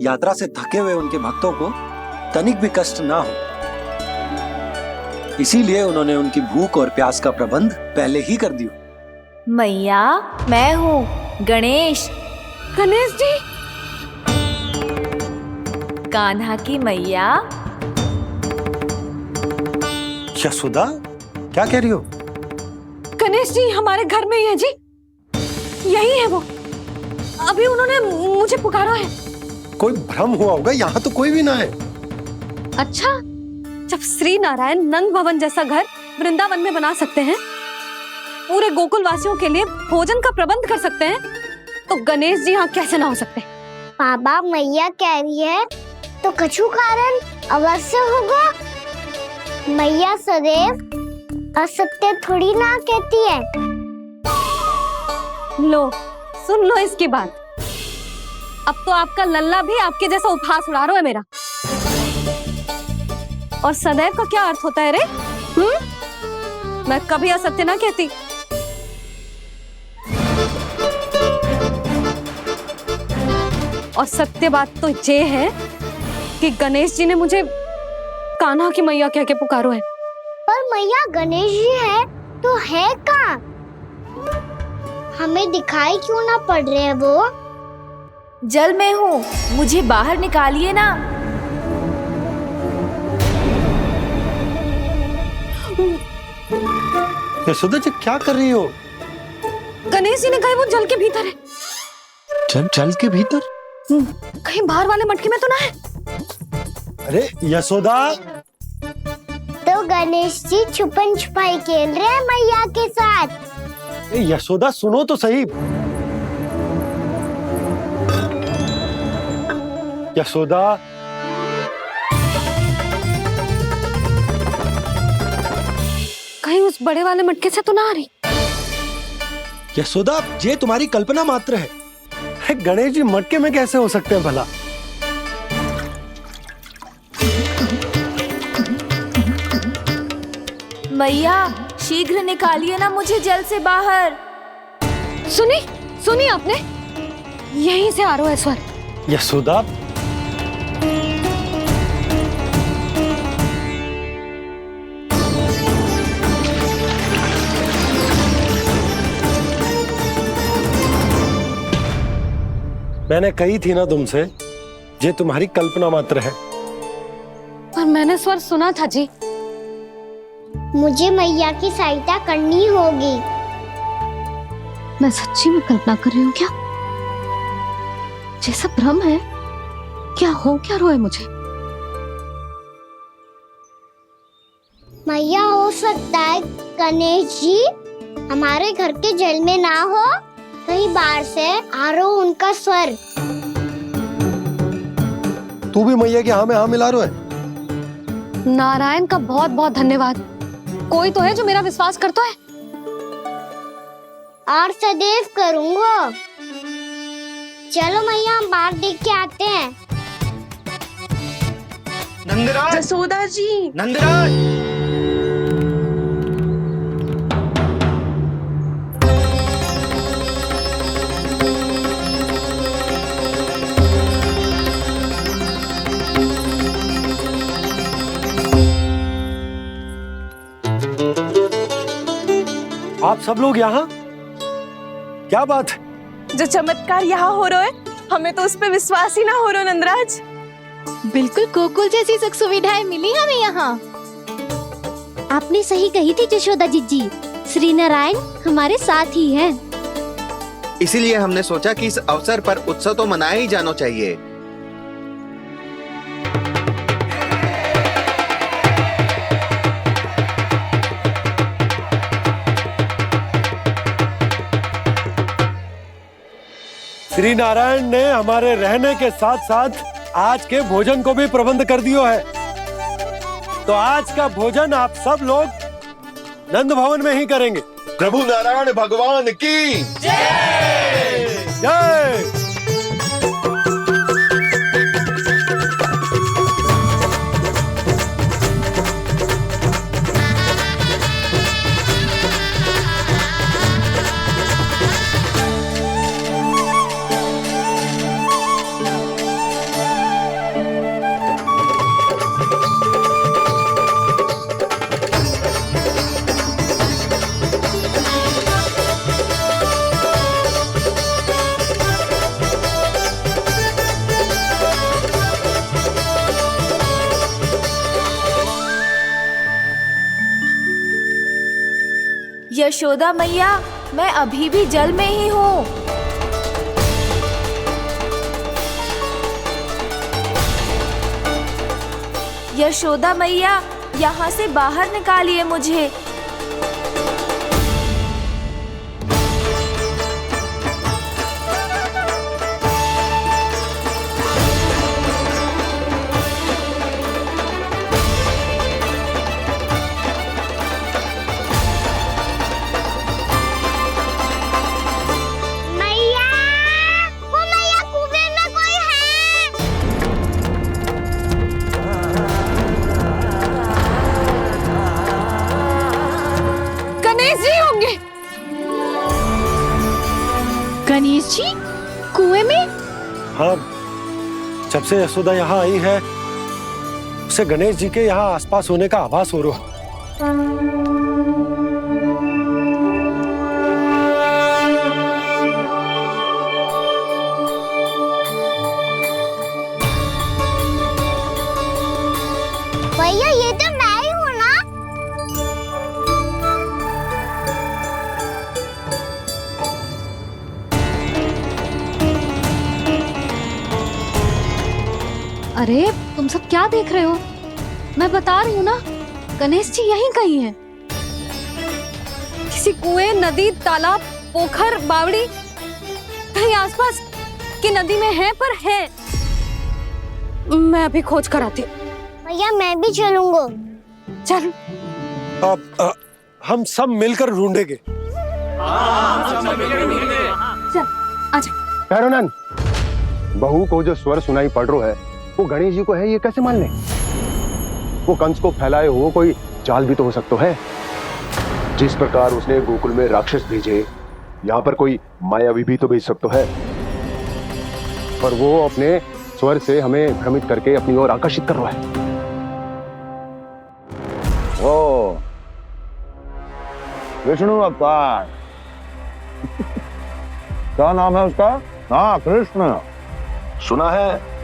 S16: यात्रा से थके हुए उनके भक्तों को तनिक भी कष्ट ना हो। इसीलिए उन्होंने उनकी भूख और प्यास का प्रबंध पहले ही कर दिया।
S15: मैया, मैं हूँ गणेश।
S10: गणेश जी,
S15: कान्हा की मैया।
S16: यशोदा, क्या कह रही हो?
S10: गणेश जी हमारे घर में ही है जी, यही है वो। अभी उन्होंने मुझे पुकारा है।
S16: कोई भ्रम हुआ होगा, यहाँ तो कोई भी ना है।
S10: अच्छा, जब श्री नारायण नंद भवन जैसा घर वृंदावन में बना सकते हैं, पूरे गोकुल वासियों के लिए भोजन का प्रबंध कर सकते हैं, तो गणेश जी यहाँ कैसे ना हो सकते?
S6: बाबा, मैया कह रही है तो कछु कारण अवश्य होगा। मैया सदैव असत्य थोड़ी ना कहती है।
S10: लो, सुन लो इसकी बात। अब तो आपका लल्ला भी आपके जैसा उपहास उड़ा रहा है मेरा। और सदैव का क्या अर्थ होता है रे? मैं कभी असत्य ना कहती। और सत्य बात तो ये है कि गणेश जी ने मुझे कान्हा की मैया कह के पुकारो है।
S6: पर मैया गणेश जी है तो है कहाँ? हमें दिखाई क्यों ना पड़ रहे हैं वो?
S15: जल में हूँ, मुझे बाहर निकालिए ना।
S16: यशोदा जी, क्या कर रही हो?
S10: गणेश जी ने कहा वो जल के भीतर है।
S16: जल के भीतर?
S10: कहीं बाहर वाले मटके में तो ना है?
S16: अरे यशोदा!
S6: तो गणेश जी छुपन छुपाई खेल रहे हैं मैया के साथ।
S16: यशोदा, सुनो तो सही। यशोदा,
S10: कहीं उस बड़े वाले मटके से तो ना आ रही?
S16: यशोदा, ये तुम्हारी कल्पना मात्र है। गणेश जी मटके में कैसे हो सकते हैं भला?
S15: मैया, शीघ्र निकालिए ना मुझे जल से बाहर।
S10: सुनी आपने? यहीं से आ रहा है स्वर।
S16: यशोदा, मैंने कही थी ना तुमसे, ये तुम्हारी कल्पना मात्र है।
S10: पर मैंने स्वर सुना था जी।
S6: मुझे मैया की सहायता करनी होगी।
S1: मैं सच्ची में कल्पना कर रही हूँ क्या? जैसा भ्रम है क्या? हो क्या रहा है मुझे?
S6: मैया, हो सकता है गणेश जी हमारे घर के जल में ना हो, कहीं बाहर से आ रहा हो उनका स्वर।
S16: तू भी मैया के हाँ में हाँ मिला रहा है?
S10: नारायण का बहुत बहुत धन्यवाद। कोई तो है जो मेरा विश्वास करता है।
S6: और सदैव करूंगा। चलो मैया, हम बाहर देख के आते हैं।
S17: नंदराज!
S10: जसोदा जी!
S17: नंदराज!
S16: आप सब लोग यहाँ? क्या बात है?
S10: जो चमत्कार यहाँ हो रहा है, हमें तो उस पे विश्वास ही ना हो रहा नंदराज।
S18: बिल्कुल गोकुल जैसी सुख सुविधाएं मिली हमें यहाँ। आपने सही कही थी जशोदा जीजी, श्री नारायण हमारे साथ ही हैं।
S17: इसीलिए हमने सोचा कि इस अवसर पर उत्सव तो मनाया ही जाना चाहिए।
S16: श्री नारायण ने हमारे रहने के साथ साथ आज के भोजन को भी प्रबंध कर दियो है। तो आज का भोजन आप सब लोग नंद भवन में ही करेंगे।
S8: प्रभु नारायण भगवान की
S16: जय जय।
S15: यशोदा मैया, मैं अभी भी जल में ही हूँ। यशोदा मैया, यहाँ से बाहर निकालिए मुझे।
S18: गणेश जी कुएं में?
S16: हाँ, जब से यशोदा यहाँ आई है उसे गणेश जी के यहाँ आसपास होने का आभास हो रहा।
S6: भैया ये तो मैं ही हूँ ना?
S1: अरे तुम सब क्या देख रहे हो? मैं बता रही हूँ ना, गणेश जी यहीं कहीं हैं।
S10: किसी कुएं, नदी, तालाब, पोखर, बावड़ी कहीं आसपास की नदी में है, पर है। मैं अभी खोज कर आती हूँ।
S6: भैया मैं भी चलूंगा।
S10: चल।
S16: अब हम सब मिलकर ढूंढेंगे।
S10: चल आजा।
S11: भैरवनंद, बहू को जो स्वर सुनाई पड़ रहा है वो गणेश जी को है, ये कैसे मान ले? वो कंस को फैलाए हुए कोई चाल भी तो हो सकता है। जिस प्रकार उसने गोकुल में राक्षस भेजे, यहाँ पर कोई मायावी भी तो भेज सकता है। पर वो अपने स्वर से हमें भ्रमित करके अपनी ओर आकर्षित कर रहा है।
S8: ओ विष्णु अवतार। क्या नाम है उसका? हाँ, कृष्ण।
S5: सुना है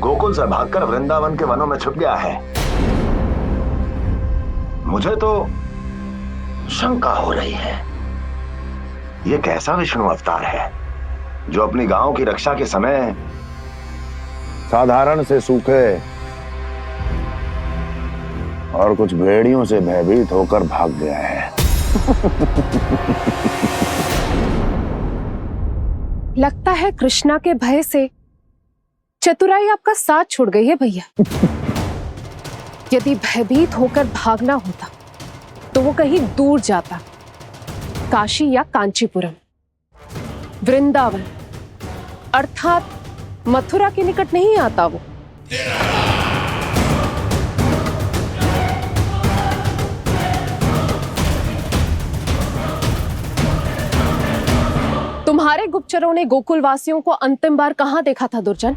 S5: गोकुल से भागकर वृंदावन के वनों में छुप गया है। मुझे तो शंका हो रही है, ये कैसा विष्णु अवतार है जो अपनी गांव की रक्षा के समय
S8: साधारण से सूखे और कुछ भेड़ियों से भयभीत होकर भाग गया है।
S3: लगता है कृष्णा के भय से चतुराई आपका साथ छोड़ गई है भैया। यदि भयभीत होकर भागना होता तो वो कहीं दूर जाता, काशी या कांचीपुरम, वृंदावन अर्थात मथुरा के निकट नहीं आता वो। तुम्हारे गुप्तचरों ने गोकुल वासियों को अंतिम बार कहां देखा था दुर्जन?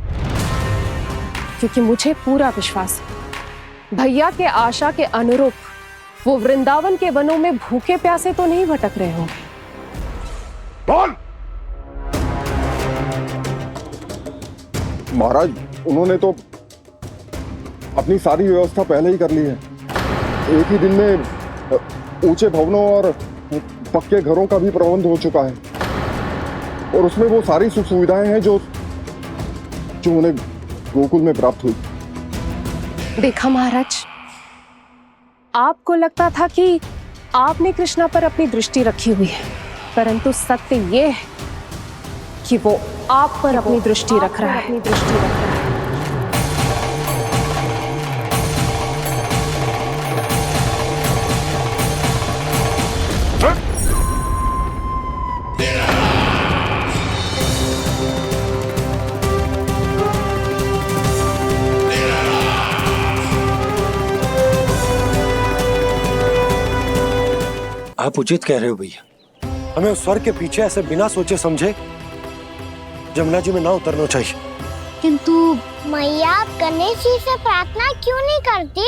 S3: क्योंकि मुझे पूरा विश्वास है भैया के आशा के अनुरूप वो वृंदावन के वनों में भूखे प्यासे तो नहीं भटक रहे होंगे।
S13: बोल! महाराज, उन्होंने तो अपनी सारी व्यवस्था पहले ही कर ली है। एक ही दिन में ऊंचे भवनों और पक्के घरों का भी प्रबंध हो चुका है और उसमें वो सारी सुख सुविधाएं हैं जो उन्हें गोकुल में प्राप्त हुई।
S3: देखा महाराज, आपको लगता था कि आपने कृष्णा पर अपनी दृष्टि रखी हुई है, परंतु सत्य ये है कि वो आप पर अपनी दृष्टि रख रहा है।
S16: आप उचित कह रहे हो भैया, हमें उस स्वर के पीछे ऐसे बिना सोचे समझे जमुना जी में ना उतरना चाहिए।
S6: किंतु मैया, आप गणेश जी से प्रार्थना क्यों नहीं करती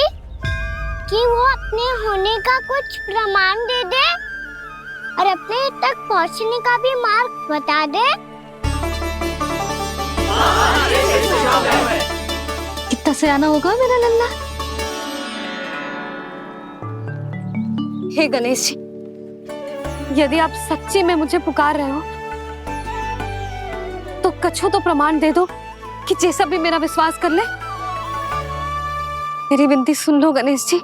S6: कि वो अपने होने का कुछ प्रमाण दे दे और अपने तक पहुंचने का भी मार्ग बता दे?
S1: कितना सयाना होगा मेरा लल्ला।
S10: हे गणेश जी, यदि आप सच्ची में मुझे पुकार रहे हो तो कछु तो प्रमाण दे दो कि जैसा भी मेरा विश्वास कर ले। मेरी विनती सुन लो गणेश जी।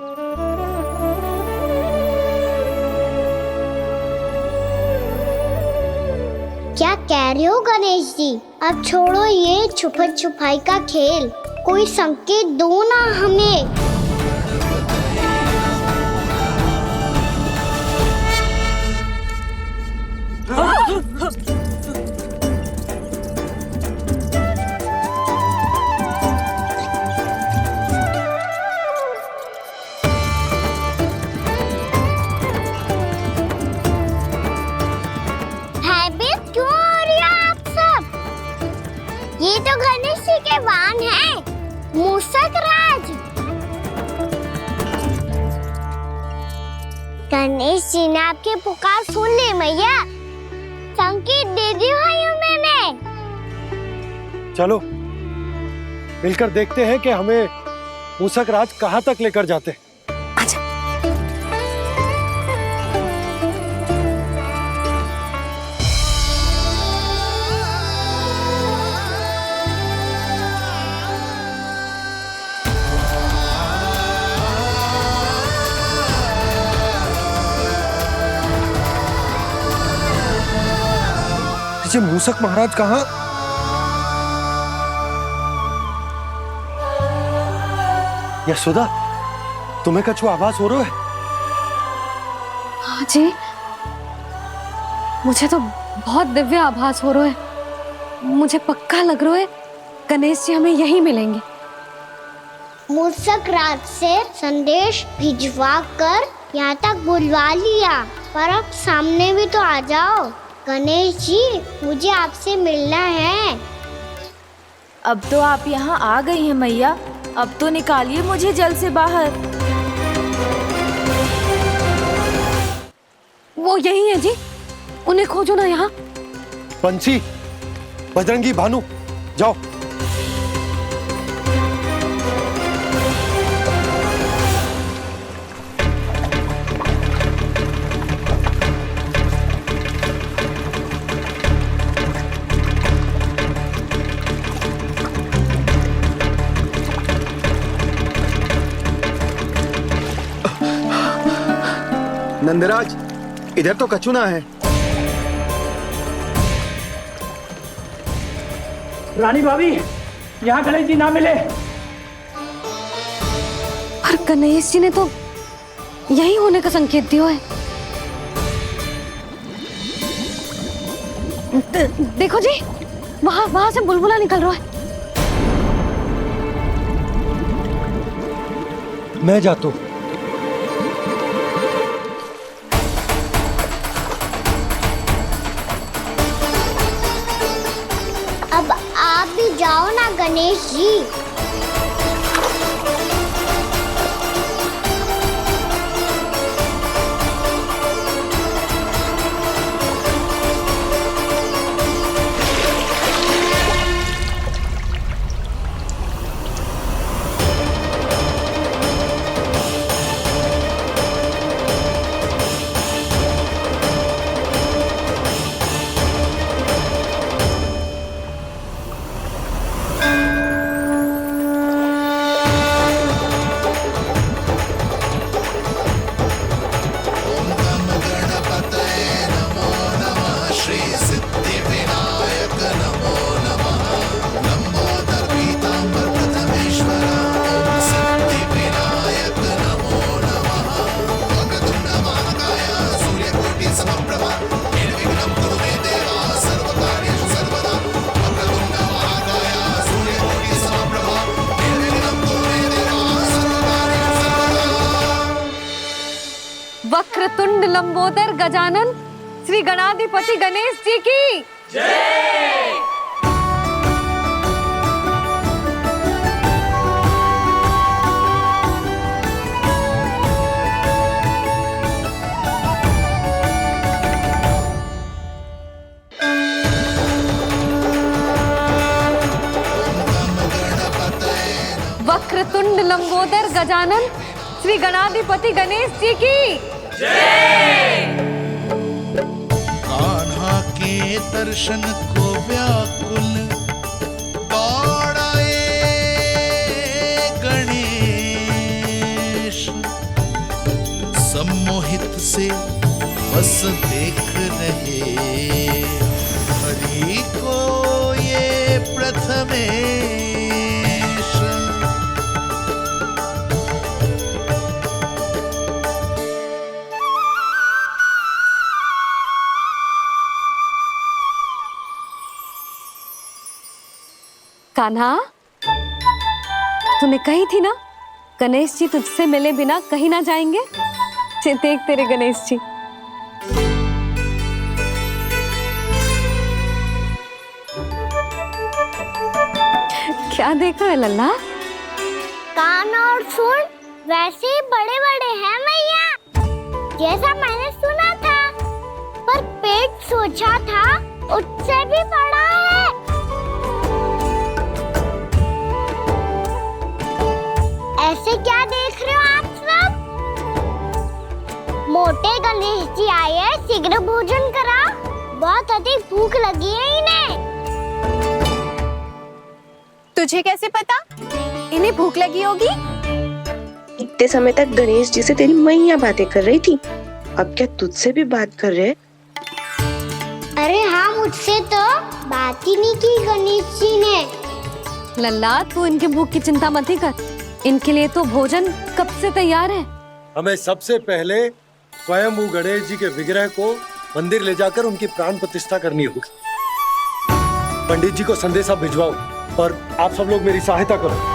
S6: क्या कह रहे हो गणेश जी? अब छोड़ो ये छुपन छुपाई का खेल, कोई संकेत दो ना हमें। भयभीत क्यों हो रही हो आप सब? ये तो गणेश जी के वाहन हैं, मूषक राज। गणेश जी ने आपकी पुकार सुन ली मैया, संकेत दे दी भाइयों मैंने।
S16: चलो मिलकर देखते हैं कि हमें मूषक राज कहाँ तक लेकर जाते हैं। ये मूषक महाराज कहाँ? यशोदा, तुम्हें कछु आभास हो रहा है?
S10: हाँ जी, मुझे तो बहुत दिव्य आभास हो रहा है। मुझे पक्का लग रहा है गणेश जी हमें यहीं मिलेंगे।
S6: मूषक राज से संदेश भिजवा कर यहाँ तक बुलवा लिया, पर अब सामने भी तो आ जाओ। गणेश जी, मुझे आपसे मिलना है।
S15: अब तो आप यहाँ आ गई हैं मैया, अब तो निकालिए मुझे जल से बाहर।
S10: वो यही है जी, उन्हें खोजो ना यहाँ।
S16: पंछी, बजरंगी, भानु, जाओ।
S17: नंदराज, इधर तो कछु ना है।
S2: रानी भाभी, यहाँ गणेश जी ना मिले।
S10: पर गणेश जी ने तो यही होने का संकेत दिया है। देखो जी, वहां से बुलबुला निकल रहा है।
S16: मैं जाता हूँ।
S6: अब आप भी जाओ ना गणेश जी।
S10: वक्रतुंड लंबोदर गजानन श्री गणाधिपति गणेश जी की जय। वक्रतुंड लंबोदर गजानन श्री गणाधिपति गणेश जी की
S19: कान्हा के दर्शन को व्याकुल दौड़ाए गणेश, सम्मोहित से बस देख रहे हरि को ये प्रथमेश।
S10: कान्हा, तूने कही थी ना गणेश जी तुझसे मिले बिना कहीं ना जाएंगे। देख तेरे गणेश जी। क्या देख रहा है लल्ला?
S6: कान और सुन वैसे ही बड़े बड़े हैं मैया, जैसा मैंने सुना था, पर पेट सोचा था उससे भी बड़ा है। ऐसे क्या देख रहे हो आप सब? मोटे गणेश जी आए हैं, शीघ्र भोजन करा, बहुत अधिक भूख लगी है इन्हें।
S15: तुझे कैसे पता इन्हें भूख लगी होगी?
S20: इतने समय तक गणेश जी से तेरी मैया बातें कर रही थी, अब क्या तुझसे भी बात कर रहे?
S6: अरे हाँ, मुझसे तो बात ही नहीं की गणेश जी ने।
S10: लल्ला, तू इनके भूख की चिंता मत ही कर, इनके लिए तो भोजन कब से तैयार है।
S16: हमें सबसे पहले स्वयं गणेश जी के विग्रह को मंदिर ले जाकर उनकी प्राण प्रतिष्ठा करनी होगी। पंडित जी को संदेशा भिजवाओ और आप सब लोग मेरी सहायता करो।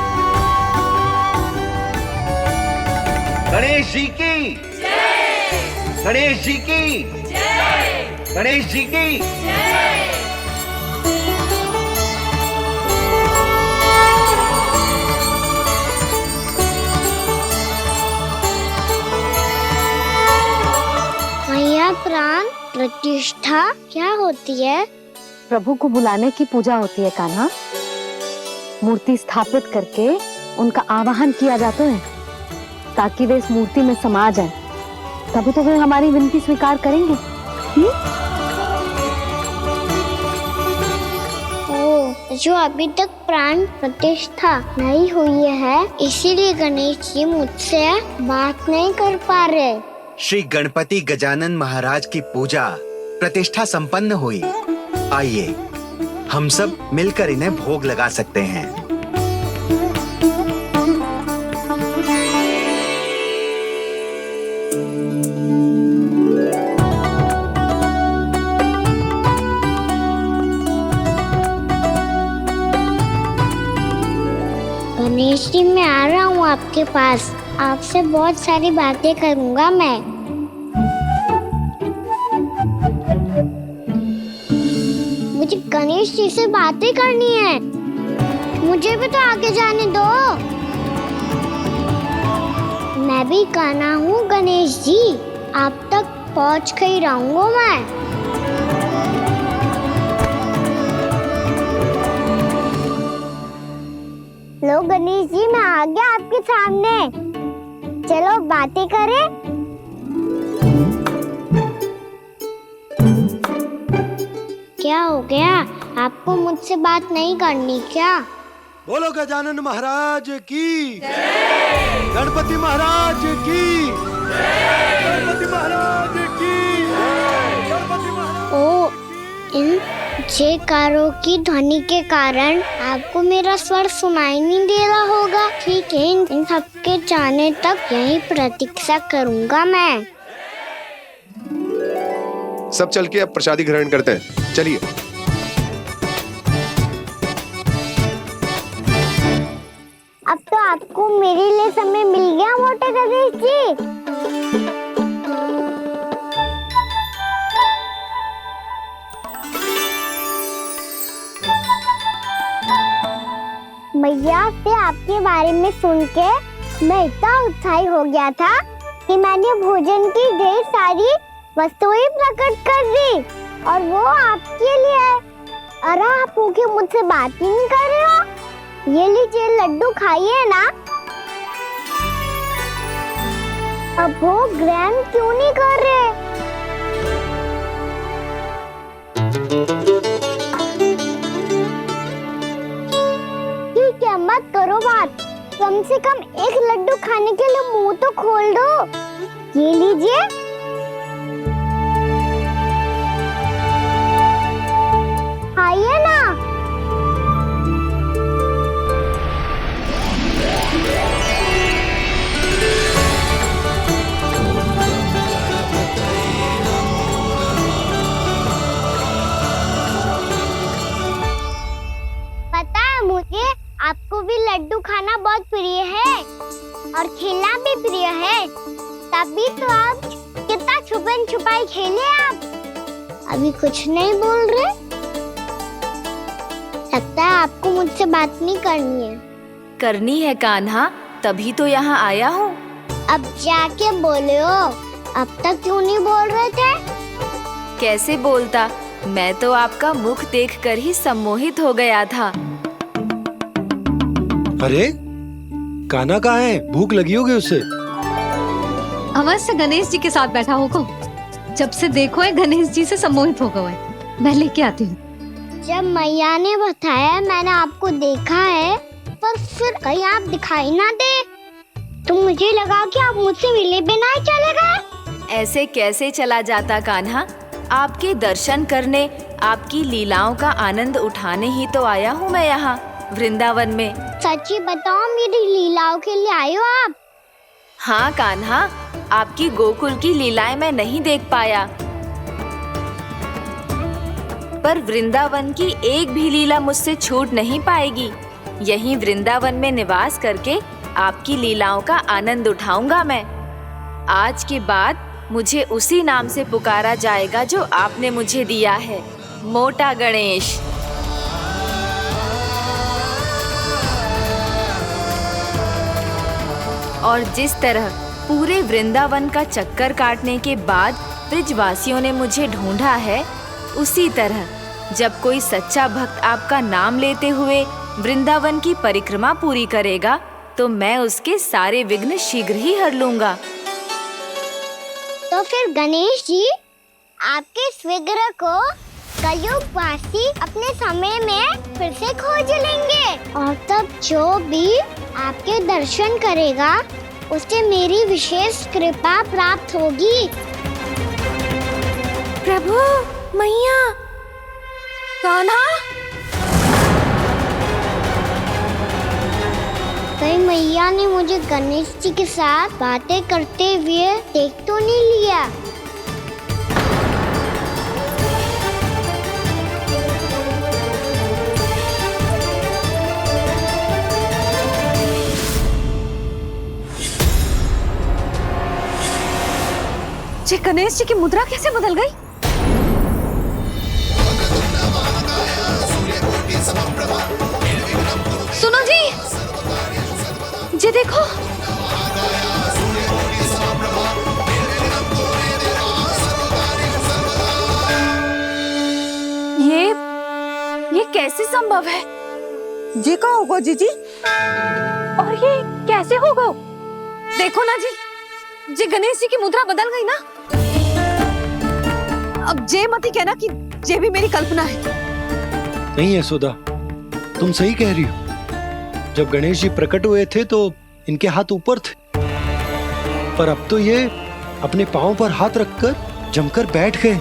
S17: गणेश जी की जय, गणेश जी की जय, गणेश जी की जय।
S6: मैया, प्राण प्रतिष्ठा क्या होती है?
S1: प्रभु को बुलाने की पूजा होती है कान्हा। मूर्ति स्थापित करके उनका आवाहन किया जाता है ताकि वे इस मूर्ति में समा जाए, तभी तो वे हमारी विनती स्वीकार करेंगे।
S6: जो अभी तक प्राण प्रतिष्ठा नहीं हुई है, इसीलिए गणेश जी मुझसे बात नहीं कर पा रहे।
S17: श्री गणपति गजानन महाराज की पूजा प्रतिष्ठा संपन्न हुई। आइए हम सब मिलकर इन्हें भोग लगा सकते हैं।
S6: गणेश जी, मैं आ रहा हूँ आपके पास, आपसे बहुत सारी बातें करूँगा मैं। मुझे गणेश जी से बातें करनी है, मुझे भी तो आगे जाने दो। मैं भी कान्हा हूँ गणेश जी, आप तक पहुँच कर ही रहूँगा मैं। लो गणेश जी, मैं आ गया आपके सामने, चलो बातें करें। क्या हो गया, आपको मुझसे बात नहीं करनी क्या?
S16: बोलो गजानन महाराज की जय, गणपति महाराज की जय, गणपति महाराज की जय, गणपति महाराज।
S6: ओ, इन जयकारों की ध्वनि के कारण आपको मेरा स्वर सुनाई नहीं दे रहा होगा। ठीक है, इन सबके जाने तक यही प्रतीक्षा करूंगा मैं।
S11: सब चल के अब प्रसादी ग्रहण करते हैं, चलिए।
S6: अब तो आपको मेरे लिए समय मिल गया मोटे गणेश जी। मैया से आपके बारे में सुन के मैं इतना उत्साही हो गया था कि मैंने भोजन की ढेर सारी वस्तुएं प्रकट कर दी, और वो आपके लिए। अरे आप भूखे मुझसे बात ही नहीं कर रहे हो। ये लीजिए लड्डू, खाइए ना। अब वो ग्रैंड क्यों नहीं कर रहे? ठीक है, मत करो बात। कम से कम एक लड्डू खाने के लिए मुंह तो खोल दो। ये लीजिए। खाइए ना। पता है मुझे, आपको भी लड्डू खाना बहुत प्रिय है और खेलना भी प्रिय है। तभी तो आप कितना छुपन छुपाई खेले। आप अभी कुछ नहीं बोल रहे। लगता है आपको मुझसे बात नहीं करनी है।
S15: करनी है कान्हा, तभी तो यहाँ आया हूँ।
S6: अब जाके बोलो। अब तक क्यों नहीं बोल रहे थे?
S15: कैसे बोलता, मैं तो आपका मुख देखकर ही सम्मोहित हो गया था।
S16: अरे कान्हा कहाँ है? भूख लगी होगी उसे।
S10: अवश्य गणेश जी के साथ बैठा होगा। जब से देखो है गणेश जी से सम्मोहित हो गए। मैं लेके आती हूँ।
S6: जब मैया ने बताया मैंने आपको देखा है, पर फिर कहीं आप दिखाई ना दे तो मुझे लगा कि आप मुझसे मिले बिना ही चले गए।
S15: ऐसे कैसे चला जाता कान्हा? आपके दर्शन करने, आपकी लीलाओं का आनंद उठाने ही तो आया हूँ मैं यहाँ वृंदावन में।
S6: सच्ची बताओ, मेरी लीलाओं के लिए आए हो आप?
S15: हाँ कान्हा, आपकी गोकुल की लीलाएं मैं नहीं देख पाया, पर वृंदावन की एक भी लीला मुझसे छूट नहीं पाएगी। यहीं वृंदावन में निवास करके आपकी लीलाओं का आनंद उठाऊंगा मैं। आज के बाद मुझे उसी नाम से पुकारा जाएगा जो आपने मुझे दिया है, मोटा गणेश। और जिस तरह पूरे वृंदावन का चक्कर काटने के बाद ब्रिजवासियों ने मुझे ढूंढा है, उसी तरह जब कोई सच्चा भक्त आपका नाम लेते हुए वृंदावन की परिक्रमा पूरी करेगा तो मैं उसके सारे विघ्न शीघ्र ही हर लूंगा।
S6: तो फिर गणेश जी, आपके इस विग्रह को कलयुगवासी अपने समय में फिर से खोज लेंगे और तब जो भी आपके दर्शन करेगा उसे मेरी विशेष कृपा प्राप्त होगी।
S15: प्रभु, मैया, कान्हा।
S6: कहीं मैया ने मुझे गणेश जी के साथ बातें करते हुए देख तो नहीं लिया?
S10: ये गणेश जी की मुद्रा कैसे बदल गई? सुनो जी, ये देखो।
S15: ये कैसे संभव है?
S10: ये कहाँ होगा जीजी? और ये कैसे होगा? देखो ना जी, ये गणेश जी की मुद्रा बदल गई ना। अब जे मती कहना कि ये भी मेरी कल्पना है।
S16: नहीं यशोदा, तुम सही कह रही हो। जब गणेश जी प्रकट हुए थे तो इनके हाथ ऊपर थे, पर अब तो ये अपने पांव पर हाथ रखकर जमकर बैठ गए।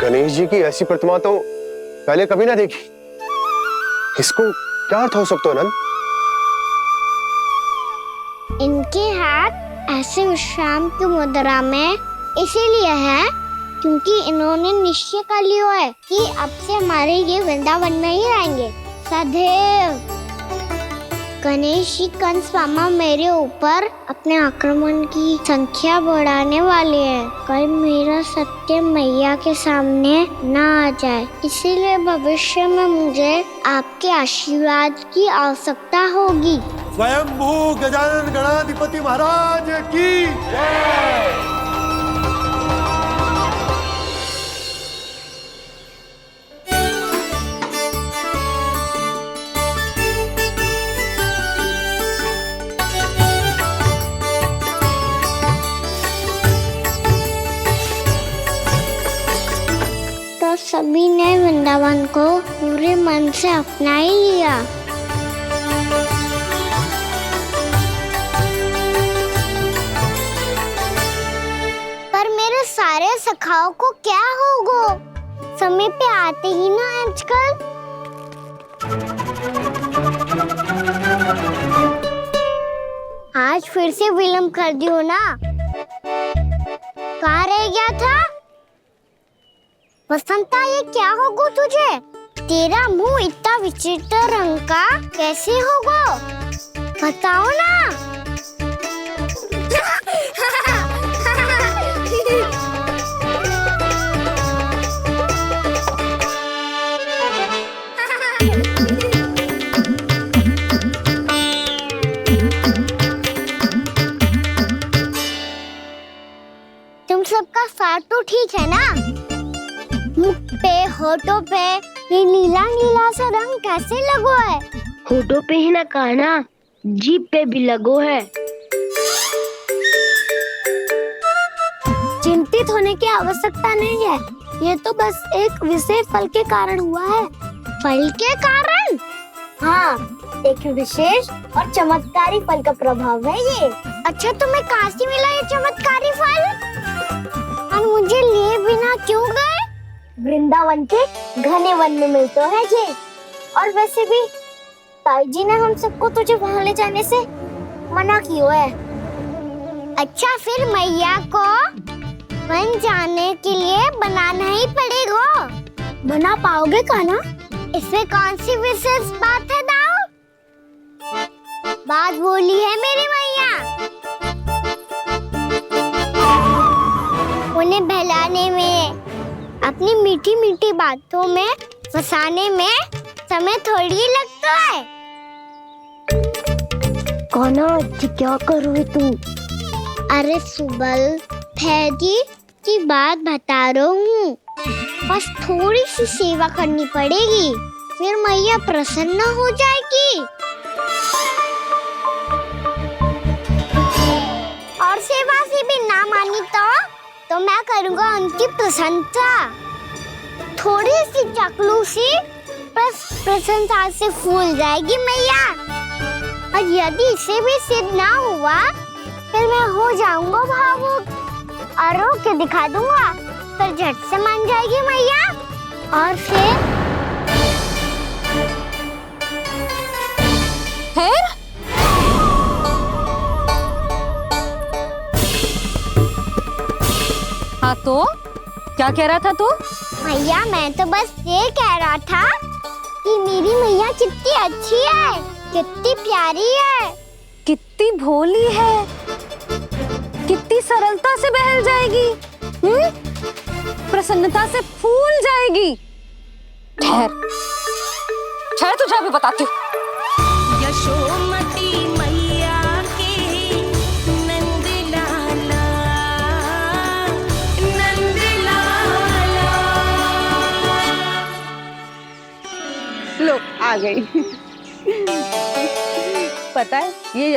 S11: गणेश जी की ऐसी प्रतिमा तो पहले कभी ना देखी। इसको क्या अर्थ हो सकता है नंद?
S6: इनके हाथ ऐसे विश्राम की मुद्रा में इसीलिए है क्योंकि इन्होंने निश्चय कर लिया है कि अब से हमारे ये वृंदावन में ही रहेंगे सदैव। गणेश जी कंस मामा मेरे ऊपर अपने आक्रमण की संख्या बढ़ाने वाले हैं। कल मेरा सत्य मैया के सामने ना आ जाए, इसीलिए भविष्य में मुझे आपके आशीर्वाद की आवश्यकता होगी।
S16: स्वयंभू गजानन गणाधिपति महाराज की जय।
S6: सभी ने वृंदावन को पूरे मन से अपना ही लिया। पर मेरे सारे सखाओं को क्या होगा? समय पे आते ही ना आजकल। आज फिर से विलम्ब कर दियो ना। कहाँ रह गया था? वसंता, ये क्या होगा तुझे? तेरा मुंह इतना विचित्र रंग का कैसे होगा? बताओ ना। तुम सबका स्वाद तो ठीक है ना? मुख पे, होठों पे ये नीला नीला सा रंग कैसे लगो है?
S18: होठों पे ही ना काना, जीभ पे भी लगो है।
S6: चिंतित होने की आवश्यकता नहीं है। ये तो बस एक विशेष फल के कारण हुआ है। फल के कारण? हाँ, एक विशेष और चमत्कारी फल का प्रभाव है ये। अच्छा, तुम्हें कहाँ से मिला ये चमत्कारी फल? और मुझे लिए बिना क्यों गए? वृंदावन के घने वन में मिलते है ये। और वैसे भी ताई जी ने हम सबको तुझे वहाँ ले जाने से मना किया है। अच्छा, फिर मैया को वन जाने के लिए बनाना ही पड़ेगा। बना पाओगे कान्हा? इसमें कौन सी विशेष बात है दाऊ? बात बोली है मेरी मैया। उन्हें बहलाने में, अपनी मीठी मीठी बातों में फंसाने में समय थोड़ी लगता है।
S18: कान्हा, क्या कर रही तू?
S6: अरे सुबल, फैजी की बात बता रहा हूँ। बस थोड़ी सी सेवा करनी पड़ेगी, फिर मैया प्रसन्न हो जाएगी। और सेवा से भी ना मानी तो मैं करूँगा उनकी प्रसन्नता। थोड़ी सी चकलूसी बस प्रसन्नता से फूल जाएगी मैया। और यदि इसे भी सिद्ध ना हुआ, फिर मैं हो जाऊंगा भावुक और रो के दिखा दूंगा। फिर झट से मान जाएगी मैया। और फिर
S10: हाँ, तो क्या कह रहा था तू?
S6: मैया, मैं तो बस ये कह रहा था कि मेरी मैया कितनी अच्छी है, कितनी प्यारी है,
S10: कितनी भोली है, कितनी सरलता से बहल जाएगी, प्रसन्नता से फूल जाएगी। ठहर ठहर, तुझे अभी बताती हूँ।
S9: यशोमती मैया के नंद लाला, नंद लाला।
S3: लो, आ गई। पता है ये